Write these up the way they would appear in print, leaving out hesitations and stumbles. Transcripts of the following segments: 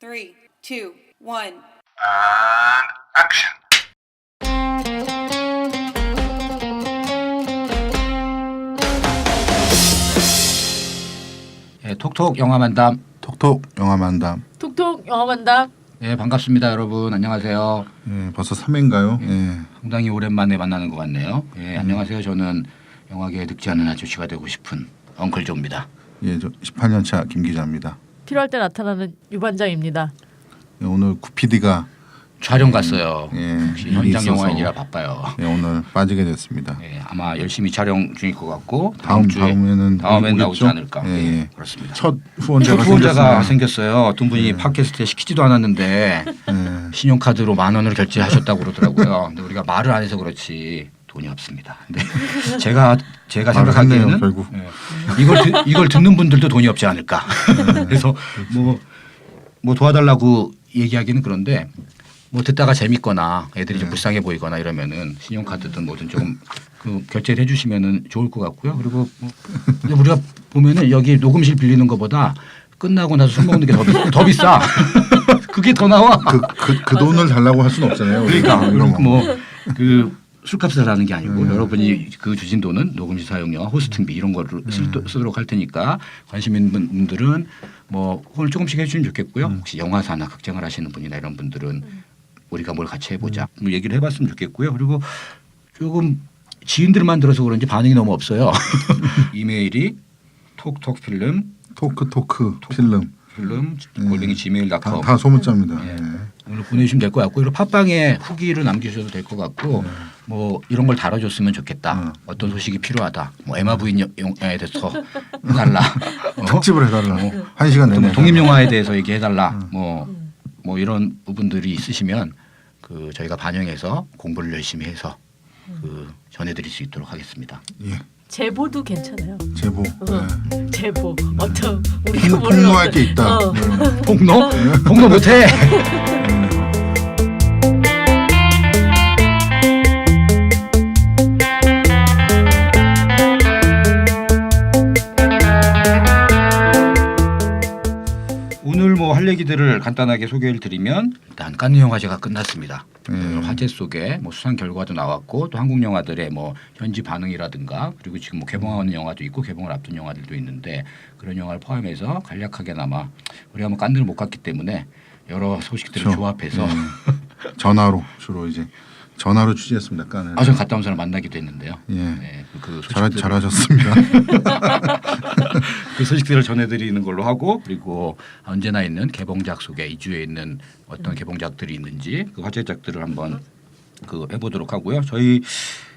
3, 2, 1. And action. 톡톡 영화만담. 톡톡 영화만담. 톡톡 영화만담. 네, 반갑습니다, 여러분. 안녕하세요. 예, 벌써 3회인가요? 예. 상당히 오랜만에 만나는 것 같네요. 예, 안녕하세요. 저는 영화계에 늙지 않은 아저씨가 되고 싶은 엉클 조입니다. 예, 저 18년차 김 기자입니다. 필요할 때 나타나는 유반장입니다. 예, 오늘 구피디가 촬영 갔어요. 예, 혹시 일이 현장 있어서 영화인이라 바빠요. 예, 오늘 빠지게 됐습니다. 예, 아마 열심히 촬영 중일 것 같고 다음에는 나오지 오겠죠? 않을까. 예, 예. 그렇습니다. 첫 후원자가 후원자가 생겼습니다. 생겼어요. 어떤 분이 팟캐스트에 시키지도 않았는데 예. 신용카드로 10,000원을 결제하셨다고 그러더라고요. 근데 우리가 말을 안 해서 그렇지 돈이 없습니다. 근데 제가 말을 생각하기에는 했네요, 결국. 예, 이걸 듣는 분들도 돈이 없지 않을까. 그래서 뭐 도와달라고 얘기하기는 그런데 뭐 듣다가 재밌거나 애들이 좀 불쌍해 보이거나 이러면은 신용카드든 뭐든 좀 그 결제를 해주시면은 좋을 것 같고요. 그리고 근데 우리가 보면은 여기 녹음실 빌리는 것보다 끝나고 나서 술 먹는 게 더 비싸. 그게 더 나와. 그 돈을 달라고 할 수는 없잖아요. 그러니까 이런 거. 뭐 그 술값을 하는 게 아니고 여러분이 그 주신 돈은 녹음실 사용료, 호스팅비 이런 거를 쓰도록 할 테니까 관심 있는 분들은 뭐 후원을 조금씩 해주시면 좋겠고요. 혹시 영화사나 극장을 하시는 분이나 이런 분들은 우리가 뭘 같이 해보자 뭐 얘기를 해봤으면 좋겠고요. 그리고 조금 지인들만 들어서 그런지 반응이 너무 없어요. 이메일이 톡톡필름 토크 필름 골뱅이 gmail.com 다 소문자입니다. 예. 예. 오늘 보내주시면 될 것 같고 그리고 팟빵에 후기를 남기셔도 될 것 같고 뭐 이런 걸 다뤄줬으면 좋겠다. 어떤 소식이 필요하다. 뭐 에마 부인 영화에 대해서 해달라. 특집을 해달라. 1시간 내내. 독립 영화에 대해서 얘기해달라. 뭐 이런 부분들이 있으시면 그 저희가 반영해서 공부를 열심히 해서 그 전해드릴 수 있도록 하겠습니다. 예. 제보도 괜찮아요. 제보. 예. 제보. 어떤 우리가 폭로할 게 있다. 예. 폭로? 폭로 못해. 오늘 뭐 할 얘기들을 간단하게 소개를 드리면 일단 칸느 영화제가 끝났습니다. 화제 속에 뭐 수상 결과도 나왔고 또 한국 영화들의 뭐 현지 반응이라든가 그리고 지금 뭐 개봉하는 영화도 있고 개봉을 앞둔 영화들도 있는데 그런 영화를 포함해서 간략하게나마 우리가 뭐 칸느를 못 갔기 때문에 여러 소식들을 그렇죠. 조합해서 전화로 주로 이제 전화로 취재했습니다. 깐을. 전 갔다 온 사람 만나기도 했는데요. 예. 네, 그 소식들을 잘하셨습니다. 그 소식들을 전해드리는 걸로 하고 그리고 언제나 있는 개봉작 속에 이주에 있는 어떤 개봉작들이 있는지 그 화제작들을 한번 그 해보도록 하고요. 저희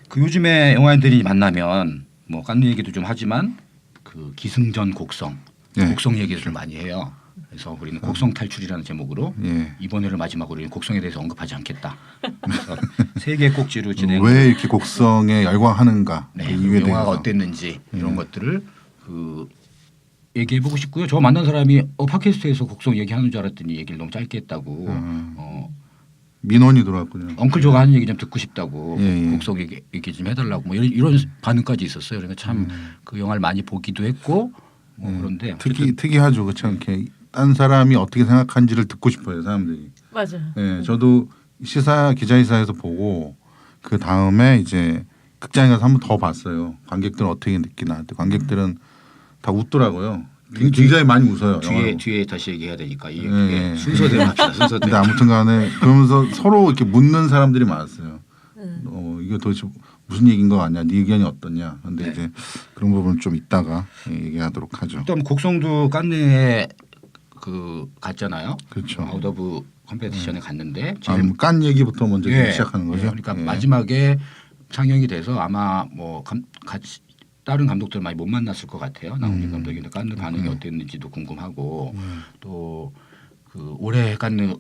그 요즘에 영화인들이 만나면 뭐 깐느 얘기도 좀 하지만 그 기승전 곡성, 예. 곡성 얘기를 많이 해요. 그래서 우리는 곡성 탈출이라는 제목으로 예. 이번 회를 마지막으로 우리는 곡성에 대해서 언급하지 않겠다. 그래서 세 개의 꼭지로 진행. 왜 이렇게 곡성에 열광하는가? 네, 그 그 이유에 영화가 대해서. 어땠는지 이런 것들을 그 얘기해보고 싶고요. 저 만난 사람이 팟캐스트에서 곡성 얘기하는 줄 알았더니 얘기를 너무 짧게 했다고. 민원이 들어왔군요. 엉클 조가 하는 얘기 좀 듣고 싶다고 예, 예. 곡성 얘기 좀 해달라고 뭐 이런 반응까지 있었어요. 그러니까 참 그 영화를 많이 보기도 했고 뭐 그런데 특이하죠. 그렇죠. 이렇게 딴 사람이 어떻게 생각하는지를 듣고 싶어요. 사람들이. 맞아요. 예, 저도 기자회사에서 보고 그 다음에 이제 극장에 가서 한 번 더 봤어요. 관객들은 어떻게 느끼나. 근데 관객들은 다 웃더라고요. 굉장히 많이 웃어요. 영화로. 뒤에 다시 얘기해야 되니까 이 예. 순서대로 합시다. 순서대로. 근데 아무튼간에 그러면서 서로 이렇게 묻는 사람들이 많았어요. 이게 도대체 무슨 얘기인 거 같냐? 네 의견이 어떠냐? 근데 이제 그런 부분 좀 이따가 얘기하도록 하죠. 일단 곡성도 깐느에 그 갔잖아요. 그렇죠. 아웃 오브 컴페티션에 갔는데 깐 얘기부터 먼저 시작하는 거죠. 그러니까 예. 마지막에 상영이 돼서 아마 뭐 같이 다른 감독들 많이 못 만났을 것 같아요. 나훈이 감독인데 깐느 반응이 어땠는지도 궁금하고 또 그 올해 깐느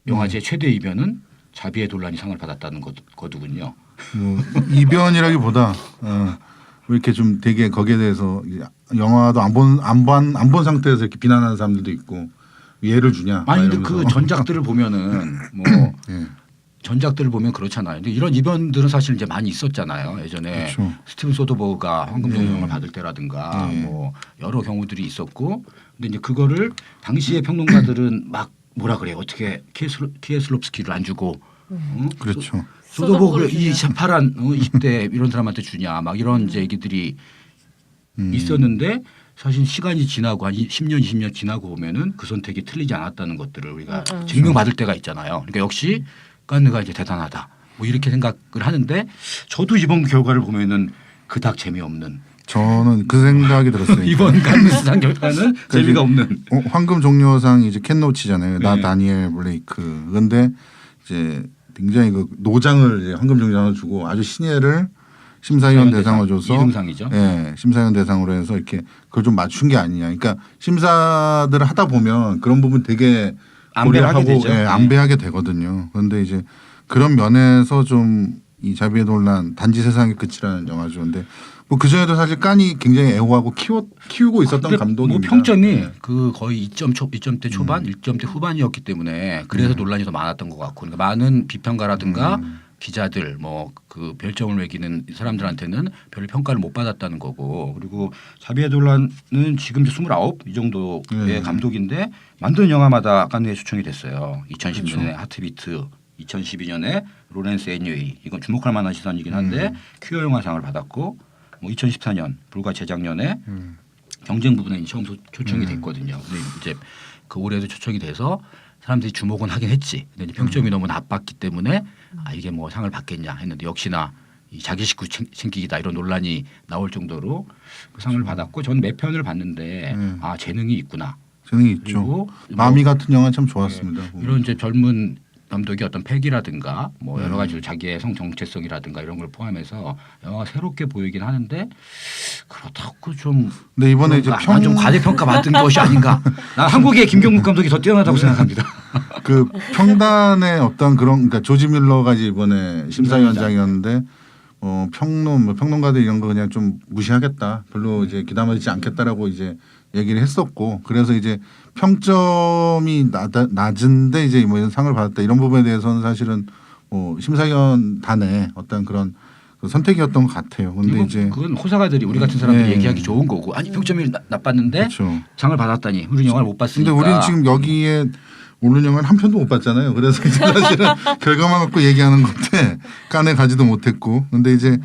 영화제 최대 이변은 자비의 논란이 상을 받았다는 거더군요. 뭐 이변이라기보다 왜 이렇게 좀 되게 거기에 대해서 이제 영화도 안 본 상태에서 이렇게 비난하는 사람들도 있고 예를 주냐? 아니 막 근데 그 이러면서. 전작들을 보면은 뭐 예. 전작들을 보면 그렇잖아요. 근데 이런 이변들은 사실 이제 많이 있었잖아요. 예전에 그렇죠. 스티븐 소더버그가 황금종려상을 받을 때라든가 네. 뭐 여러 경우들이 있었고, 근데 이제 그거를 당시의 평론가들은 막 뭐라 그래요? 어떻게 키에슬롭스키를 안 주고, 그렇죠. 소더버그 주냐. 이 파란 20대 이런 사람한테 주냐, 막 이런 이제 얘기들이 있었는데. 사실 시간이 지나고 한 10년, 20년 지나고 보면은 그 선택이 틀리지 않았다는 것들을 우리가 증명받을 때가 있잖아요. 그러니까 역시 깐느가 이제 대단하다. 뭐 이렇게 생각을 하는데 저도 이번 결과를 보면은 그닥 재미없는 저는 그 생각이 들었어요. 이번 깐느 수상 결과는 재미가 없는. 황금 종려상 이제 캔 로치잖아요. 나 네. 다니엘 블레이크. 그런데 이제 굉장히 그 노장을 이제 황금 종려상을 주고 아주 신예를 심사위원 대상으로 줘서 2등상이죠. 예, 심사위원 대상으로 해서 이렇게 그걸 좀 맞춘 게 아니냐. 그러니까 심사들을 하다 보면 그런 부분 되게 안배하게 고려하고, 되죠. 예, 네. 안배하게 되거든요. 그런데 이제 그런 면에서 좀 이 자비의 논란 단지 세상의 끝이라는 영화죠. 근데 뭐 그전에도 사실 깐이 굉장히 애호하고 키우고 있었던 근데 감독입니다. 뭐 평점이 네. 그 거의 2점대 초반, 1점대 후반이었기 때문에 그래서 논란이 더 많았던 것 같고, 그러니까 많은 비평가라든가 기자들 뭐 그 별점을 매기는 사람들한테는 별 평가를 못 받았다는 거고, 그리고 자비의 논란은 지금 29이 정도의 감독인데 만드는 영화마다 깐느에 초청이 됐어요. 2010년에 하트비트, 2012년에 로렌스 애니웨이, 이건 주목할 만한 시선이긴 한데 퀴어 영화상을 받았고, 뭐 2014년 불과 재작년에 경쟁 부분에 처음 초청이 됐거든요. 근데 이제 그 올해도 초청이 돼서 사람들이 주목은 하긴 했지. 근데 이제 평점이 너무 나빴기 때문에 아 이게 뭐 상을 받겠냐 했는데 역시나 이 자기 식구 챙기기다 이런 논란이 나올 정도로 그 상을 받았고, 전 몇 편을 봤는데 아 재능이 있구나. 재능이 있죠. 그리고 마미 같은 영화 참 좋았습니다. 이런 이제 젊은 감독이 어떤 패기라든가 뭐 여러 가지로 자기의 성 정체성이라든가 이런 걸 포함해서 영화가 새롭게 보이긴 하는데 그렇다고 좀 근데 이번에 이제 좀 과대평가 받은 것이 아닌가. 난 한국의 김경국 감독이 더 뛰어나다고 생각합니다. 그 평단의 어떤 그런 그러니까 조지 밀러가 이제 이번에 심사위원장이었는데 평론가들 이런 거 그냥 좀 무시하겠다. 별로 이제 귀담아지지 않겠다라고 이제 얘기를 했었고, 그래서 이제 평점이 낮은데 이제 뭐 상을 받았다 이런 부분에 대해서는 사실은 심사위원단의 어떤 그런 그 선택이었던 것 같아요. 근데 이제 그건 호사가들이 우리 같은 사람들이 네. 얘기하기 좋은 거고, 아니 평점이 나빴는데 그렇죠. 장을 받았다니 우리 영화를 못 봤으니까. 근데 우리는 지금 여기에 오른 영화를 한 편도 못 봤잖아요. 그래서 이제 사실은 결과만 갖고 얘기하는 건데 깐에 가지도 못했고, 근데 이제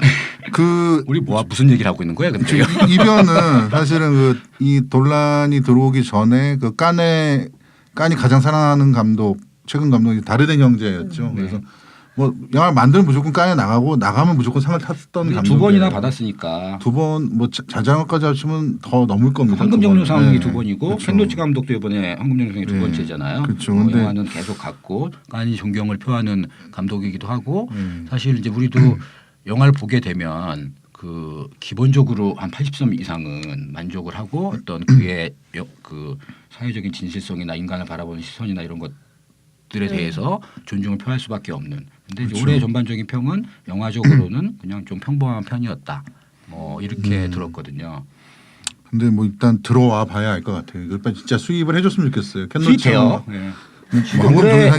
우리 무슨 얘기를 하고 있는 거야? 근데 이변은 사실은 이 논란이 들어오기 전에 그 깐이 가장 사랑하는 감독 최근 감독이 다르덴 형제였죠. 그래서 뭐 영화를 만들면 무조건 깐에 나가면 무조건 상을 탔던 감독. 두 번이나 받았으니까. 두 번 뭐 자장까지 합치면 더 넘을 겁니다. 황금종려상이 네. 두 번이고 그렇죠. 켄로치 감독도 이번에 황금종려상이 두 네. 번째잖아요. 그렇죠. 뭐 근데 영화는 계속 갔고 깐이 존경을 표하는 감독이기도 하고, 네. 사실 이제 우리도 영화를 보게 되면 그 기본적으로 한 80점 이상은 만족을 하고 어떤 그의 그 사회적인 진실성이나 인간을 바라보는 시선이나 이런 것들에 대해서 존중을 표할 수밖에 없는. 근데 이제 그렇죠. 올해 전반적인 평은 영화적으로는 그냥 좀 평범한 편이었다. 뭐 이렇게 들었거든요. 근데 뭐 일단 들어와 봐야 알 것 같아요. 일단 진짜 수입을 해줬으면 좋겠어요. 수입해요. 네. 뭐 올해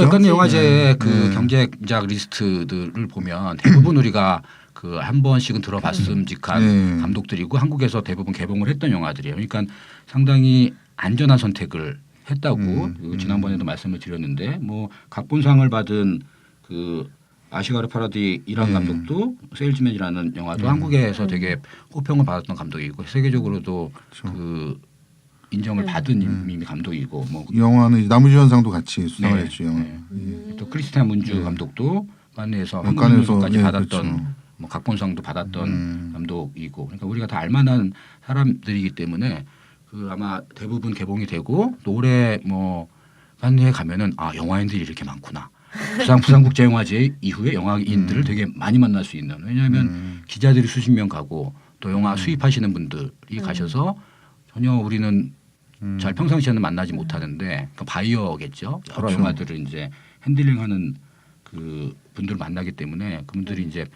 깐느 영화제 그 네. 경쟁작 리스트들을 보면 대부분 우리가 그 한 번씩은 들어봤음직한 네. 감독들이고 한국에서 대부분 개봉을 했던 영화들이에요. 그러니까 상당히 안전한 선택을 했다고 지난번에도 말씀을 드렸는데, 뭐 각본상을 받은 그 아시가르 파라디 이란 감독도 세일즈맨이라는 영화도 한국에서 되게 호평을 받았던 감독이고 세계적으로도 그 인정을 받은 이미 감독이고, 뭐 영화는 나무주연상도 같이 수상을 네. 했죠. 영화. 또 크리스티안 문주 감독도 깐느에서 깐에서, 한국에서까지 네, 받았던 그렇죠. 뭐 각본상도 받았던 감독이고, 그러니까 우리가 다 알만한 사람들이기 때문에 그 아마 대부분 개봉이 되고, 또 올해 뭐 깐느에 가면은 아 영화인들이 이렇게 많구나. 부산국제영화제 이후에 영화인들을 되게 많이 만날 수 있는, 왜냐하면 기자들이 수십 명 가고 또 영화 수입하시는 분들이 가셔서 전혀 우리는 잘 평상시에는 만나지 못하는데 그 바이어겠죠. 여러 그렇죠. 영화들을 이제 핸들링하는 그 분들을 만나기 때문에 그분들이 이제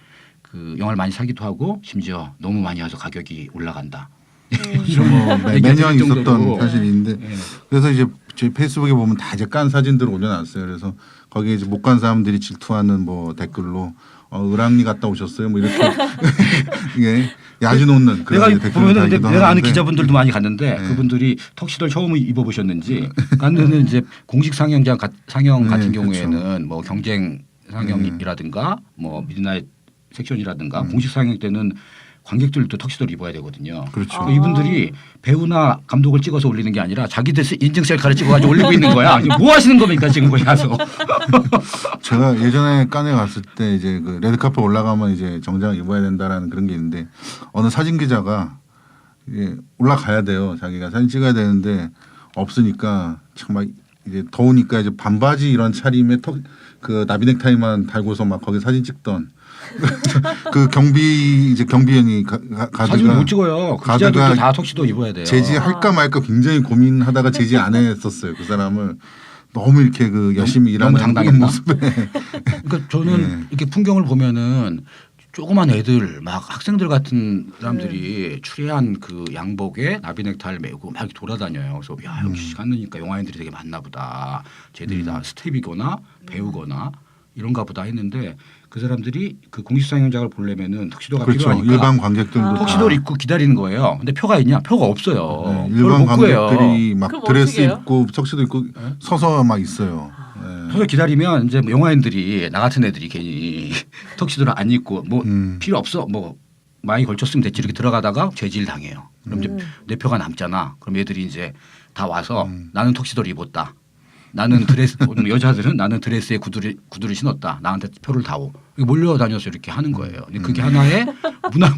그 영화를 많이 사기도 하고 심지어 너무 많이 와서 가격이 올라간다. 뭐 매년 얘기할 있었던 정도로. 사실인데 예. 그래서 이제 제 페이스북에 보면 다 이제 깐 사진들을 올려놨어요. 그래서 거기에 이제 못 간 사람들이 질투하는 뭐 댓글로 을왕리 갔다 오셨어요. 뭐 이렇게 이게 야지 놓는 그런 내가 댓글을 보면은 근데 달기도 내가 아는 하는데 기자분들도 많이 갔는데 네. 그분들이 턱시도를 처음 입어보셨는지 깐느는 이제 공식 상영 같은 네, 경우에는 뭐 경쟁 상영이라든가 뭐 미드나잇 섹션이라든가 공식 상영 때는 관객들도 턱시도를 입어야 되거든요. 그렇죠. 그러니까 이분들이 배우나 감독을 찍어서 올리는 게 아니라 자기들 인증 셀카를 찍어가지고 올리고 있는 거야. 이게 뭐 하시는 겁니까 지금 거기 가서? 제가 예전에 깐에 갔을 때 이제 그 레드카페 올라가면 이제 정장을 입어야 된다라는 그런 게 있는데 어느 사진 기자가 이제 올라가야 돼요. 자기가 사진 찍어야 되는데 없으니까 정말 이제 더우니까 이제 반바지 이런 차림에 그 나비 넥타이만 달고서 막 거기 사진 찍던 그 경비원이 사진을 가드가 못 찍어요. 그 가드가 기자들도 다 턱시도 입어야 돼요. 제지할까 말까 굉장히 고민하다가 제지 안 했었어요. 그 사람을 너무 이렇게 그 열심히 너무 일하는 당당했나? 모습에 그러니까 저는 네. 이렇게 풍경을 보면은 조그만 애들 막 학생들 같은 사람들이 추리한 그 양복에 나비 넥타이를 메고 막 이렇게 돌아다녀요. 그래서 야 역시 갔느니까 영화인들이 되게 많나 보다. 쟤들이 다 스텝이거나 배우거나 이런가 보다 했는데 그 사람들이 그 공식 상영장을 보려면은 턱시도가 그렇죠. 필요하니까 일반 관객들도 턱시도를 다. 입고 기다리는 거예요. 근데 표가 있냐? 표가 없어요. 네, 그걸 일반 못 구해요. 관객들이 막 그럼 드레스 어떻게 해요? 입고 턱시도 입고 서서 막 있어요. 네. 서서 기다리면 이제 뭐 영화인들이 나 같은 애들이 괜히 턱시도를 안 입고 뭐 필요 없어 뭐 많이 걸쳤으면 됐지 이렇게 들어가다가 죄질 당해요. 그럼 이제 내 표가 남잖아. 그럼 애들이 이제 다 와서 나는 턱시도를 입었다. 나는 드레스 여자들은 나는 드레스에 구두를 신었다. 나한테 표를 다오. 몰려다녀서 이렇게 하는 거예요. 근데 그게 하나의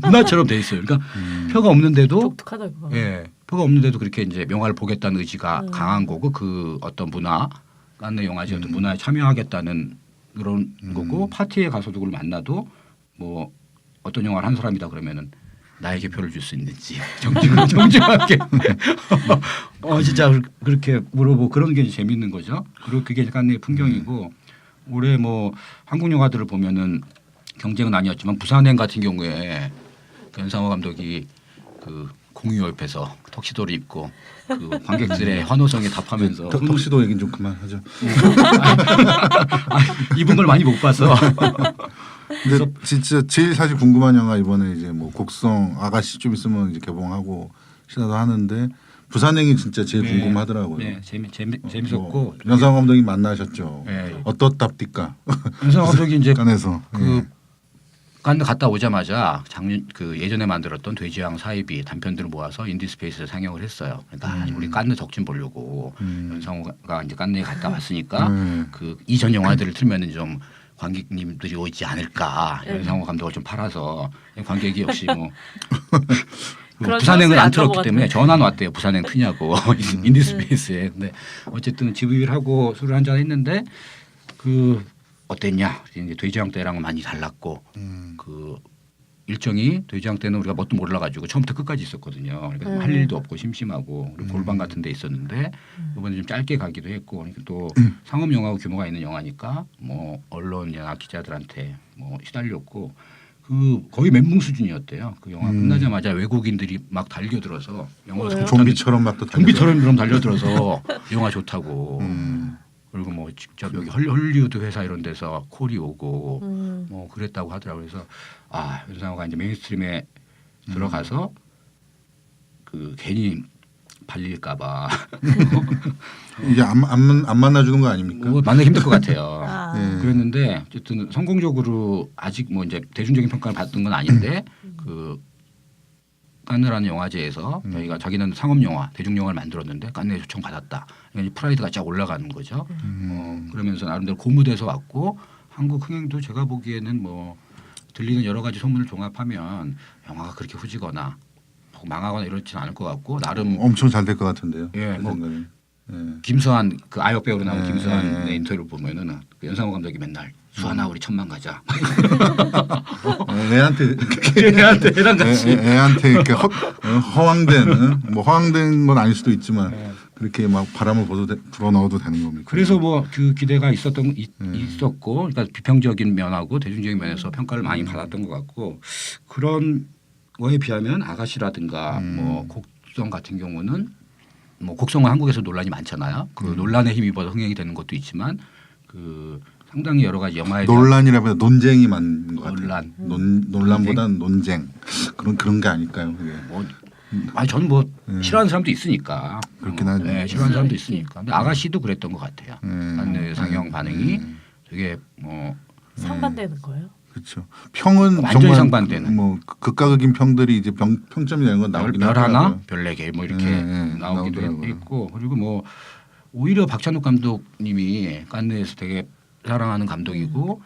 문화처럼 돼 있어요. 그러니까 표가 없는데도 독특하다 그거. 예, 표가 없는데도 그렇게 이제 영화를 보겠다는 의지가 강한 거고 그 어떤 문화 깐느 영화제 어떤 문화에 참여하겠다는 그런 거고 파티에 가서도 그걸 만나도 뭐 어떤 영화를 한 사람이다 그러면은 나에게 표를 줄 수 있는지 정중하게 진짜 그렇게 물어보고 그런 게 재밌는 거죠. 그리고 그게 깐느의 풍경이고 올해 뭐 한국 영화들을 보면은 경쟁은 아니었지만 부산행 같은 경우에 연상호 감독이 그 공유 옆에서 턱시도를 입고 그 관객들의 환호성에 답하면서 턱시도 얘기는 좀 그만하죠. 입은 걸 많이 못 봐서 근데 진짜 제일 사실 궁금한 영화 이번에 이제 뭐 곡성 아가씨 좀 있으면 이제 개봉하고 시나도 하는데 부산행이 진짜 제일 네. 궁금하더라고요. 네, 재밌었고 뭐 연상 감독이 만나셨죠. 네. 어떻답니까? 연상호 감독이 이제 깐에서 그 깐느 갔다 오자마자 작년 그 예전에 만들었던 돼지왕 사이비 단편들을 모아서 인디스페이스에 상영을 했어요. 그러니까 우리 깐느 덕진 보려고 연상호가 이제 깐느에 갔다 왔으니까 그 이전 영화들을 틀면은 좀 관객님들이 오지 않을까. 연상호 감독을 좀 팔아서 관객이 역시 뭐 그런 부산행은 안 찬스를 안 틀었기 때문에 넘어갔네. 전화 왔대요. 부산행 트냐고 인디스페이스에. 근데 어쨌든 지부를 하고 술을 한잔 했는데 그 어땠냐? 이제 돼지왕 때랑은 많이 달랐고 그 일정이 돼지왕 때는 우리가 뭣도 몰라가지고 처음부터 끝까지 있었거든요. 그러니까 할 일도 없고 심심하고 그리고 골방 같은 데 있었는데 이번에 좀 짧게 가기도 했고 그러니까 또 상업 영화고 규모가 있는 영화니까 뭐 언론이나 기자들한테 뭐 시달렸고 그 거의 멘붕 수준이었대요. 그 영화 끝나자마자 외국인들이 막 달겨들어서 영화가 좋다는 좀비처럼 막 또 좀비처럼 그럼 달려들어서 영화 좋다고. 그리고 뭐 직접 여기 헐리우드 회사 이런 데서 콜이 오고 뭐 그랬다고 하더라고요. 그래서 연상호가 이제 메인스트림에 들어가서 그 괜히 발릴까봐 이제 안 만나주는 거 아닙니까? 뭐 만나기 힘들 것 같아요. 네. 그랬는데 어쨌든 성공적으로 아직 뭐 이제 대중적인 평가를 받은 건 아닌데 그 깐느라는 영화제에서 저희가 자기는 상업 영화, 대중 영화를 만들었는데 깐느에 초청 받았다. 그러니까 프라이드가 쫙 올라가는 거죠. 그러면서 나름대로 고무돼서 왔고 한국 흥행도 제가 보기에는 뭐 들리는 여러 가지 소문을 종합하면 영화가 그렇게 후지거나 망하거나 이렇지는 않을 것 같고 나름 엄청 잘 될 것 같은데요. 예, 제 뭐 생각엔. 예. 김수환 그 아역 배우로 나온 네, 김수환의 네. 인터뷰를 보면은 그 연상호 감독이 맨날 수환아 우리 천만 가자. 애한테 애한테 애랑 같이. 애한테 이렇게 허황된 뭐 허황된 건 아닐 수도 있지만 그렇게 막 바람을 불어 넣어도 되는 겁니까? 그래서 뭐 그 기대가 있었고, 그러니까 비평적인 면하고 대중적인 면에서 평가를 많이 받았던 것 같고 그런 거에 비하면 아가씨라든가 뭐 곡성 같은 경우는 뭐 곡성은 한국에서 논란이 많잖아요. 그 논란에 힘입어서 흥행이 되는 것도 있지만 그 상당히 여러 가지 영화에 대한 논란이라면 논쟁이 맞는 것 같아요. 논란. 논란보다는 논쟁 그런 게 아닐까요? 그게. 뭐 아니 저는 뭐 싫어하는 사람도 있으니까 그렇긴 하죠. 네, 싫어하는 사람도 있으니까. 근데 아가씨도 그랬던 것 같아요. 칸네 상영 반응이 되게 뭐 상반되는 거예요? 그렇죠. 평은 완전히 정말 상반되는. 뭐 극과 극인 평들이 이제 평점이 되는 건 나오긴 별 하나, 하더라고요. 별 네 개 뭐 이렇게 나오기도 나오더라고요. 했고 그리고 뭐 오히려 박찬욱 감독님이 칸네에서 되게 사랑하는 감독이고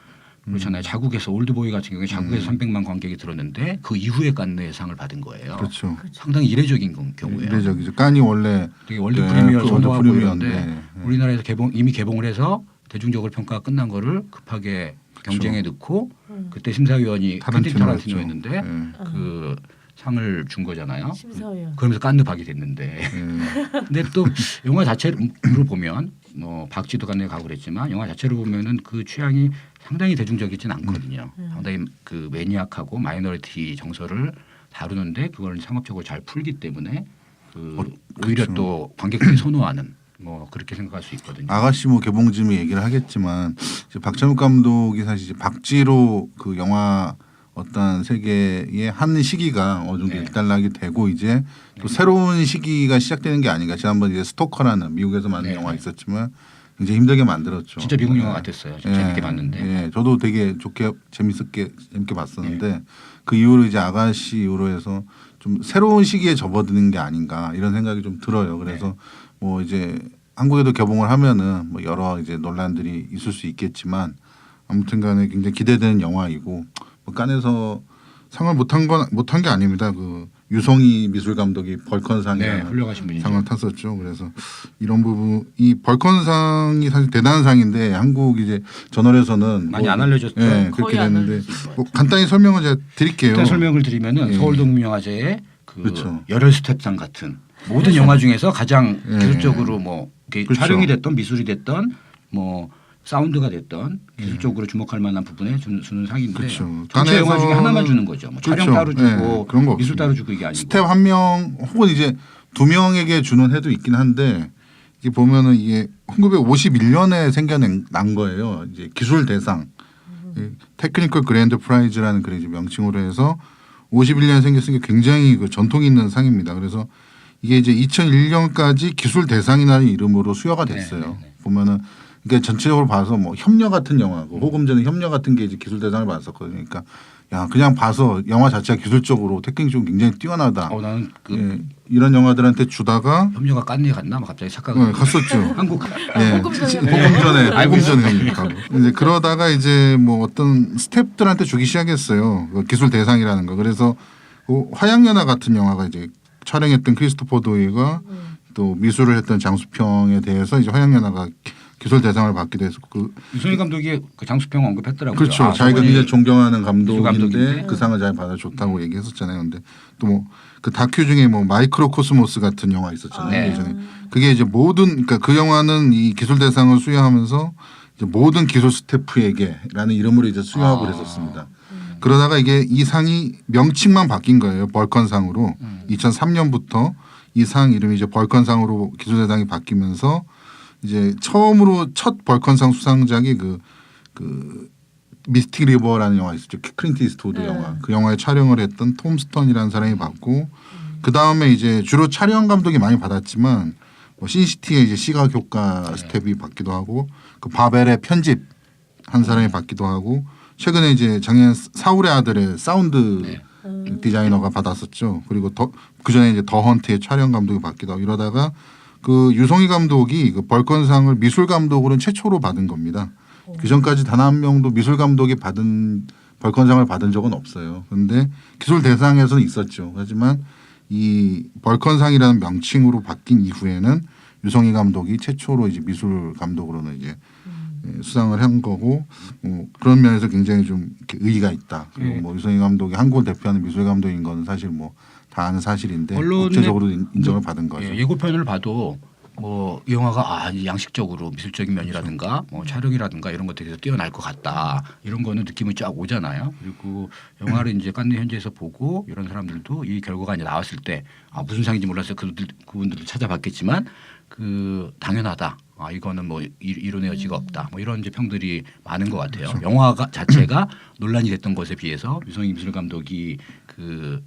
그렇잖아요. 자국에서 올드보이 같은 경우에 자국에서 300만 관객이 들었는데 그 이후에 칸네 상을 받은 거예요. 그렇죠. 상당히 이례적인 경우예요. 이례적이죠. 깐이 원래 되게 월드 네, 프리미어 그 선호하고 월드 이런데 프리미어인데, 우리나라에서 이미 개봉을 해서 대중적으로 평가가 끝난 거를 급하게 경쟁에 넣고 그때 심사위원이 퀸틴 타란티노였는데 네. 그 상을 준 거잖아요. 심사위원. 그러면서 깐느박이 됐는데 근데 또 영화 자체로 보면 뭐 박지도 간에 가고 그랬지만 영화 자체로 보면은 그 취향이 상당히 대중적이진 않거든요. 상당히 그 매니악하고 마이너리티 정서를 다루는데 그걸 상업적으로 잘 풀기 때문에 오히려 그렇죠. 또 관객들이 선호하는 뭐 그렇게 생각할 수 있거든요. 아가씨 뭐 개봉쯤에 얘기를 하겠지만 이제 박찬욱 감독이 사실 이제 박지로 그 영화 어떤 세계의 한 시기가 어느 정도 네. 일단락이 되고 이제 또 새로운 시기가 시작되는 게 아닌가. 지난번 이제 스토커라는 미국에서 만든 네. 영화 있었지만 굉장히 힘들게 만들었죠. 진짜 미국 영화 네. 같았어요. 재밌게 봤는데. 예, 저도 되게 재밌게 봤었는데 그 이후로 이제 아가씨 이후로 해서 좀 새로운 시기에 접어드는 게 아닌가 이런 생각이 좀 들어요. 그래서 뭐 이제 한국에도 개봉을 하면은 뭐 여러 이제 논란들이 있을 수 있겠지만 아무튼간에 굉장히 기대되는 영화이고 뭐 깐에서 상을 못한 게 아닙니다. 그 유성희 미술 감독이 네, 벌컨상이라는 훌륭하신 분이죠. 상을 탔었죠. 그래서 이런 부분 이 벌컨상이 사실 대단한 상인데 한국 이제 저널에서는 많이 안 알려졌죠. 예, 거의 그렇게 안 됐는데 알려진 것 뭐 간단히 설명을 제가 드릴게요. 일단 설명을 드리면은 예. 서울동명화제의 그 그렇죠. 열혈 스텝상 같은 모든 영화 중에서 가장 예. 기술적으로 뭐 이렇게 그렇죠. 촬영이 됐던 미술이 됐던 뭐 사운드가 됐던 기술적으로 주목할 만한 부분에 주는 상인데 그렇죠. 전체 영화 중에 깐에서는- 하나만 주는 거죠. 뭐 촬영 그렇죠. 따로 주고 예, 그런 거 미술 없습니다. 따로 주고 이게 아니고 스텝 한 명 혹은 이제 두 명에게 주는 해도 있긴 한데 이게 보면은 이게 1951년에 생겨난 거예요. 이제 기술 대상, 테크니컬 그랜드 프라이즈라는 그런 이제 명칭으로 해서 51년에 생겼으니까 굉장히 그 전통 있는 상입니다. 그래서 이게 이제 2001년까지 기술 대상이라는 이름으로 수여가 됐어요. 보면은 그러니까 전체적으로 봐서 뭐 협녀 같은 영화고 호금전의 협녀 같은 게 이제 기술 대상을 받았었거든요. 그러니까 야 그냥 봐서 영화 자체가 기술적으로 테크닉적으로 굉장히 뛰어나다. 나는 그 예, 이런 영화들한테 주다가 협녀가 깐느에 갔나? 막 갑자기 착각을 갔었죠. 한국 예, 호금전에 가고 이제 그러다가 이제 뭐 어떤 스태프들한테 주기 시작했어요. 그 기술 대상이라는 거. 그래서 그 화양연화 같은 영화가 이제 촬영했던 크리스토퍼 도이가 또 미술을 했던 장수평에 대해서 이제 화양연화가 기술 대상을 받기도 해서 그 유성희 감독이 그 장수평 언급했더라고요. 그렇죠. 자기가 저분이 굉장히 존경하는 감독인데 감독인데. 그 상을 잘 받아 좋다고 얘기했었잖아요. 근데 또 뭐 그 다큐 중에 뭐 마이크로 코스모스 같은 영화 있었잖아요. 네. 예전에. 그게 이제 그러니까 그 영화는 이 기술 대상을 수여하면서 이제 모든 기술 스태프에게라는 이름으로 이제 수여하고 그랬었습니다. 그러다가 이게 이 상이 명칭만 바뀐 거예요. 벌컨상으로 2003년부터 이 상 이름이 이제 벌컨상으로 기술 대상이 바뀌면서 이제 처음으로 첫 벌컨상 수상작이 그 미스틱 리버라는 영화 있었죠. 클린트 이스트우드 영화. 그 영화에 촬영을 했던 톰 스턴이라는 사람이 받고 그 다음에 이제 주로 촬영 감독이 많이 받았지만 뭐 신시티의 이제 시각 효과 스텝이 받기도 하고 그 바벨의 편집 한 사람이 받기도 하고 최근에 이제 작년 사울의 아들의 사운드 디자이너가 받았었죠. 그리고 그 전에 이제 더 헌트의 촬영 감독이 받기도 하고 이러다가 그 유성희 감독이 그 벌컨상을 미술 감독으로는 최초로 받은 겁니다. 그 전까지 단 한 명도 미술 감독이 받은 벌컨상을 받은 적은 없어요. 그런데 기술 대상에서는 있었죠. 하지만 이 벌컨상이라는 명칭으로 바뀐 이후에는 유성희 감독이 최초로 이제 미술 감독으로는 이제 수상을 한 거고 그런 면에서 굉장히 좀 이렇게 의의가 있다. 그리고 뭐 유성희 감독이 한국을 대표하는 미술 감독인 건 사실 뭐 다 아는 사실인데 언론의 국제적으로 인정을 받은 거죠. 예고편을 봐도 뭐 이 영화가 아 양식적으로 미술적인 면이라든가 뭐 촬영이라든가 이런 것들에서 뛰어날 것 같다 이런 거는 느낌이 쫙 오잖아요. 그리고 영화를 이제 칸느 현지에서 보고 이런 사람들도 이 결과가 이제 나왔을 때 아 무슨 상인지 몰랐어요. 그분들도 찾아봤겠지만 그 당연하다. 아 이거는 뭐 이론의 여지가 없다. 뭐 이런 이제 평들이 많은 것 같아요. 그렇죠. 영화가 자체가 논란이 됐던 것에 비해서 유성희 미술 감독이 그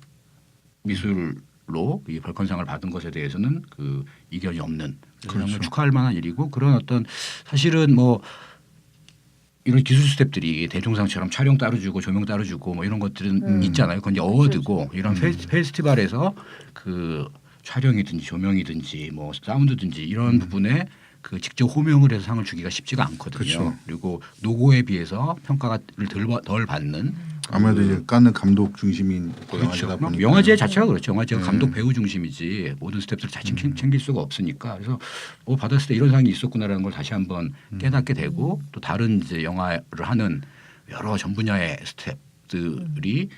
미술로 이 벌컨상을 받은 것에 대해서는 그 이견이 없는 그래서 그렇죠. 정말 축하할 만한 일이고 그런 어떤 사실은 뭐 이런 기술 스텝들이 대종상처럼 촬영 따로 주고 조명 따로 주고 뭐 이런 것들은 있잖아요. 그건 이제 어워드고 이런 페스티벌에서 그 촬영이든지 조명이든지 뭐 사운드든지 이런 부분에 그 직접 호명을 해서 상을 주기가 쉽지가 않거든요. 그렇죠. 그리고 노고에 비해서 평가를 덜 받는 아무래도 이제 깐느 감독 중심인 그렇죠. 영화제다 보니까 영화제 자체가 그렇죠. 영화제가 네. 감독 배우 중심이지 모든 스태프들 다 챙길 수가 없으니까 그래서 받았을 때 이런 상이 있었구나라는 걸 다시 한번 깨닫게 되고 또 다른 이제 영화를 하는 여러 전 분야의 스태프들이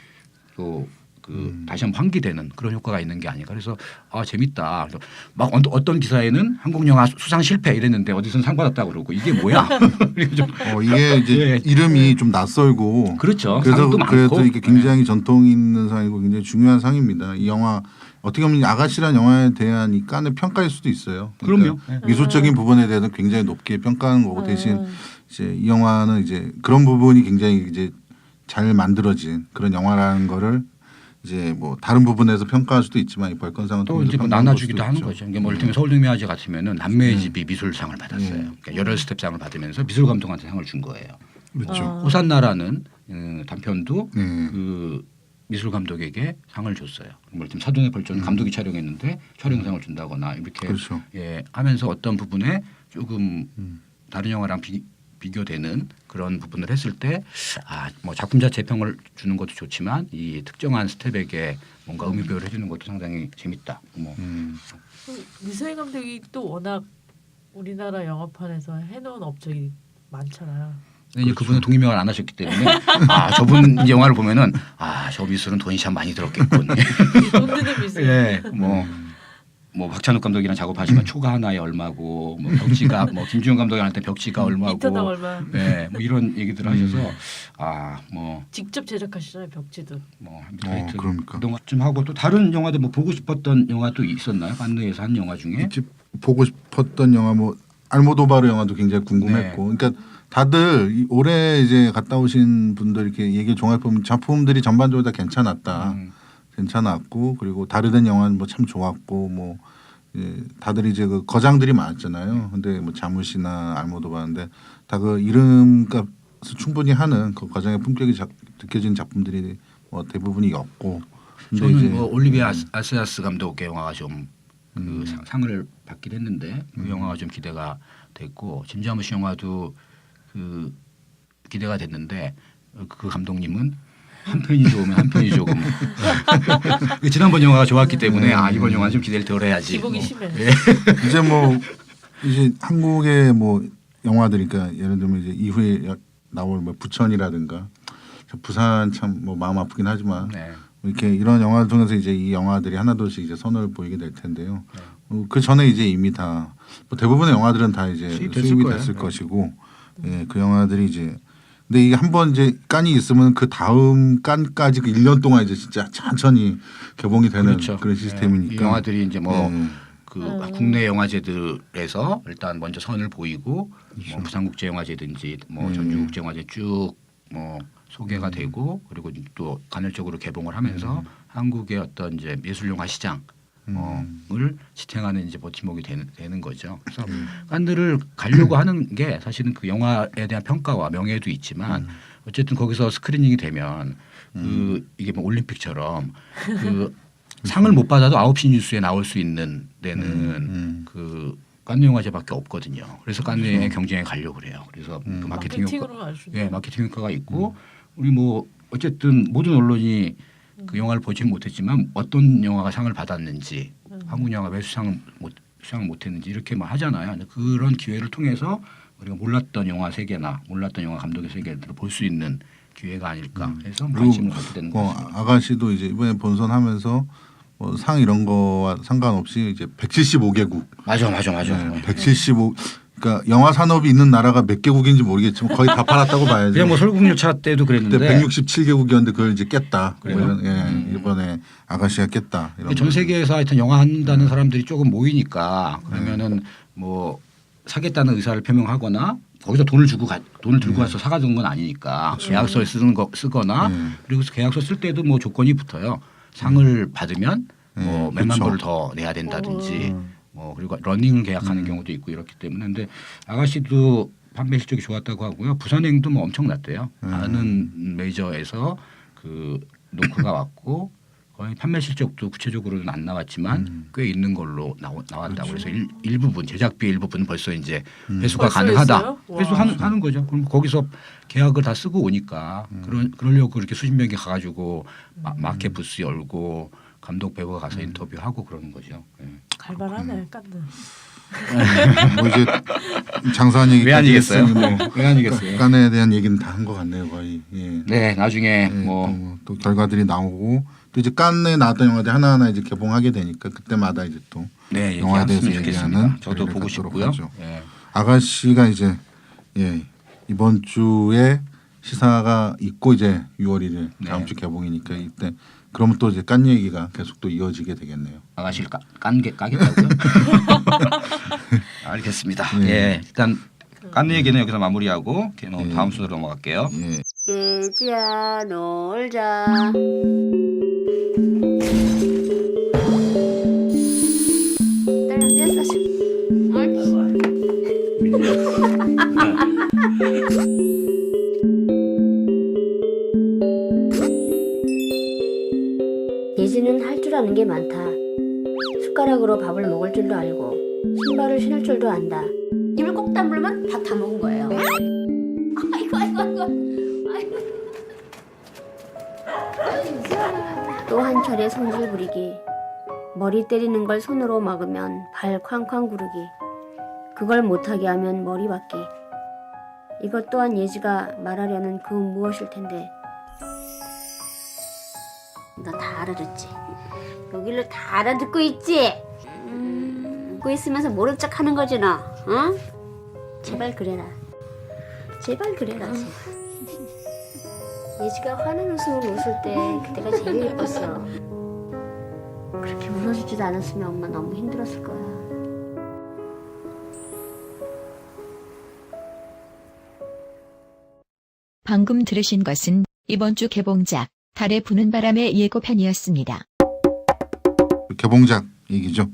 또 그 다시 한번 환기되는 그런 효과가 있는 게 아닌가. 그래서 아 재밌다. 그래서 막 어떤 기사에는 한국 영화 수상 실패 이랬는데 어디서는 상 받았다고 그러고 이게 뭐야? 그리고 좀 이게 이제 예. 이름이 좀 낯설고 그렇죠. 그래서 상도 많고. 그래도 이게 굉장히 전통 있는 상이고 굉장히 중요한 상입니다. 이 영화 어떻게 보면 아가씨란 영화에 대한 이 깐의 평가일 수도 있어요. 그럼요. 미술적인 부분에 대해서 굉장히 높게 평가하는 거고 대신 이제 이 영화는 이제 그런 부분이 굉장히 이제 잘 만들어진 그런 영화라는 거를 이제 뭐 다른 부분에서 평가할 수도 있지만 이 벌건상은 또 이제 뭐 나눠주기도 하는 거죠. 이게 뭐 이를테면 서울동묘화제 같으면은 남매의 집이 미술상을 받았어요. 그러니까 열혈 스텝상을 받으면서 미술 감독한테 상을 준 거예요. 그렇죠. 호산나라는 단편도 네. 그 미술 감독에게 상을 줬어요. 뭐 이를테면 사돈의 벌전 감독이 촬영했는데 촬영상을 준다거나 이렇게 그렇죠. 예, 하면서 어떤 부분에 조금 다른 영화랑 비교되는 그런 부분을 했을 때 아 뭐 작품 자체 평을 주는 것도 좋지만 이 특정한 스텝에게 뭔가 의미부여를 해주는 것도 상당히 재밌다. 뭐 유성희 감독이 또 워낙 우리나라 영화판에서 해놓은 업적이 많잖아요. 근데 이제 그분은 독립영화를 안 하셨기 때문에 아 저분 이제 영화를 보면은 아 저 미술은 돈이 참 많이 들었겠군. 돈 드는 미술. 예, 뭐 박찬욱 감독이랑 작업하시면 초가 하나에 얼마고 뭐 벽지가 뭐 김주영 감독한테 벽지가 얼마고 미터당 얼마. 네, 뭐 이런 얘기들을 하셔서 아 뭐 직접 제작하시잖아요 벽지도. 하여튼 그러니까. 그동안 좀 하고 또 다른 영화들 뭐 보고 싶었던 영화 또 있었나요? 칸느에서 한 영화 중에 이제 보고 싶었던 영화 뭐 알모도바르 영화도 굉장히 궁금했고, 네. 그러니까 다들 올해 이제 갔다 오신 분들 이렇게 얘기 종합해 보면 작품들이 전반적으로 다 괜찮았다, 괜찮았고 그리고 다르던 영화는 뭐 참 좋았고 뭐 다들 이제 그 거장들이 많았잖아요. 근데 뭐 자무시나 알모도바르인데 다 그 이름값을 충분히 하는 그 거장의 품격이 느껴지는 작품들이 뭐 대부분이었고. 근데 저는 이제 뭐 올리비아 아스야스 감독의 영화가 좀 그 상을 받긴 했는데 그 영화가 좀 기대가 됐고 짐 자무시 영화도 그 기대가 됐는데 그 감독님은 한 편이 좋으면 한 편이 조금 지난번 영화가 좋았기 때문에 아 이번 영화 좀 기대를 덜 해야지. 기복이 뭐. 심해. 예. 이제 뭐 이제 한국의 뭐 영화들이니까 예를 들면 이제 이후에 나올 뭐 부천이라든가 부산 참 뭐 마음 아프긴 하지만 네. 이렇게 이런 영화를 통해서 이제 이 영화들이 하나둘씩 이제 선을 보이게 될 텐데요. 그 전에 이제 이미 다 뭐 대부분의 영화들은 다 이제 수입이 됐을 것이고, 예, 그 영화들이 이제 근데 이게 한번 이제 깐이 있으면 그 다음 깐까지 그 1년 동안 이제 진짜 천천히 개봉이 되는 그렇죠. 그런 시스템이니까 이 영화들이 이제 뭐 예. 그 국내 영화제들에서 일단 먼저 선을 보이고 뭐 부산국제영화제든지 뭐 전주국제영화제 쭉 뭐 소개가 되고 그리고 또 간헐적으로 개봉을 하면서 한국의 어떤 이제 예술영화 시장 을 지탱하는 이제 버팀목이 되는 거죠. 그래서 깐느를 가려고 하는 게 사실은 그 영화에 대한 평가와 명예도 있지만 어쨌든 거기서 스크리닝이 되면 그 이게 뭐 올림픽처럼 그 상을 못 받아도 9시 뉴스에 나올 수 있는 데는 그 깐느 영화제밖에 없거든요. 그래서 깐느의 경쟁에 가려고 그래요. 그래서 그 마케팅 효과, 마케팅으로 아주. 예, 마케팅 효과가 있고 우리 뭐 어쨌든 모든 언론이 그 영화를 보지는 못했지만 어떤 영화가 상을 받았는지 한국 영화가 왜 수상을 못했는지 이렇게 막 하잖아요. 그런 기회를 통해서 우리가 몰랐던 영화 세계나 몰랐던 영화 감독의 세계들을 볼 수 있는 기회가 아닐까 해서 관심을 갖게 되는 뭐 거죠. 아가씨도 이제 이번에 본선하면서 상 이런 거와 상관없이 이제 175개국. 맞아. 175. 그러니까 영화 산업이 있는 나라가 몇 개국인지 모르겠지만 거의 다 팔았다고 봐야죠. 그냥 뭐 설국열차 때도 그랬는데 그때 167개국이었는데 그걸 이제 깼다. 이번에 아가씨가 깼다. 이런 전 거. 세계에서 하여튼 영화 한다는 사람들이 조금 모이니까 그러면은 뭐 사겠다는 의사를 표명하거나 거기서 돈을 들고 가서 사가는 건 아니니까 계약서에 쓰거나 그리고 계약서 쓸 때도 뭐 조건이 붙어요. 상을 받으면 뭐 몇만 그렇죠. 불을 더 내야 된다든지 뭐 그리고 러닝을 계약하는 경우도 있고 이렇기 때문에 근데 아가씨도 판매 실적이 좋았다고 하고요. 부산행도 뭐 엄청났대요. 아는 메이저에서 그 노크가 왔고 거의 판매 실적도 구체적으로는 안 나왔지만 꽤 있는 걸로 나왔다고 그래서 일부분 제작비 일부분 벌써 이제 회수가 벌써 가능하다. 했어요? 와. 회수하는 거죠. 그럼 거기서 계약을 다 쓰고 오니까 그러려고 그렇게 수십 명이 가가지고 마켓 부스 열고 감독 배우가 가서 인터뷰하고 그러는 거죠. 네. 갈발하네 깐느. 뭐 이제 장사한 얘기 왜 아니겠어요? 왜 아니겠어요? 깐에 대한 얘기는 다 한 것 같네요 거의. 예. 네, 나중에 예, 뭐 또 결과들이 나오고 또 이제 깐에 나왔던 영화들 하나하나 이제 개봉하게 되니까 그때마다 이제 또 네, 영화에 대해서 얘기했으면 좋겠습니다. 얘기하는 저도 보고 갖도록 싶고요. 하죠. 예. 아가씨가 이제 이번 주에 시사가 있고 이제 6월 1일 다음 주 개봉이니까 이때 그러면 또 이제 깐 얘기가 계속 또 이어지게 되겠네요. 아가씨를 까겠다고요? 알겠습니다. 예, 일단 깐 얘기는 여기서 마무리하고 다음 순서로 넘어갈게요. 예지야 놀자. 딸랑 뗐어. 예지는 할 줄 아는 게 많다. 숟가락으로 밥을 먹을 줄도 알고 신발을 신을 줄도 안다. 입을 꼭 다물면 다 다 먹은 거예요. 아이고. 또 한 차례 성질 부리기. 머리 때리는 걸 손으로 막으면 발 쾅쾅 구르기. 그걸 못하게 하면 머리 박기. 이것 또한 예지가 말하려는 그 무엇일 텐데. 너 다 알아듣지? 여기를 다 알아듣고 있지? 듣고 있으면서 모른 척 하는 거지 너. 어? 제발 그래라. 제발. 예지가 화난 웃음으로 웃을 때 그때가 제일 예뻤어. 그렇게 웃어주지도 않았으면 엄마 너무 힘들었을 거야. 방금 들으신 것은 이번 주 개봉작 달에 부는 바람의 예고편이었습니다. 개봉작 얘기죠.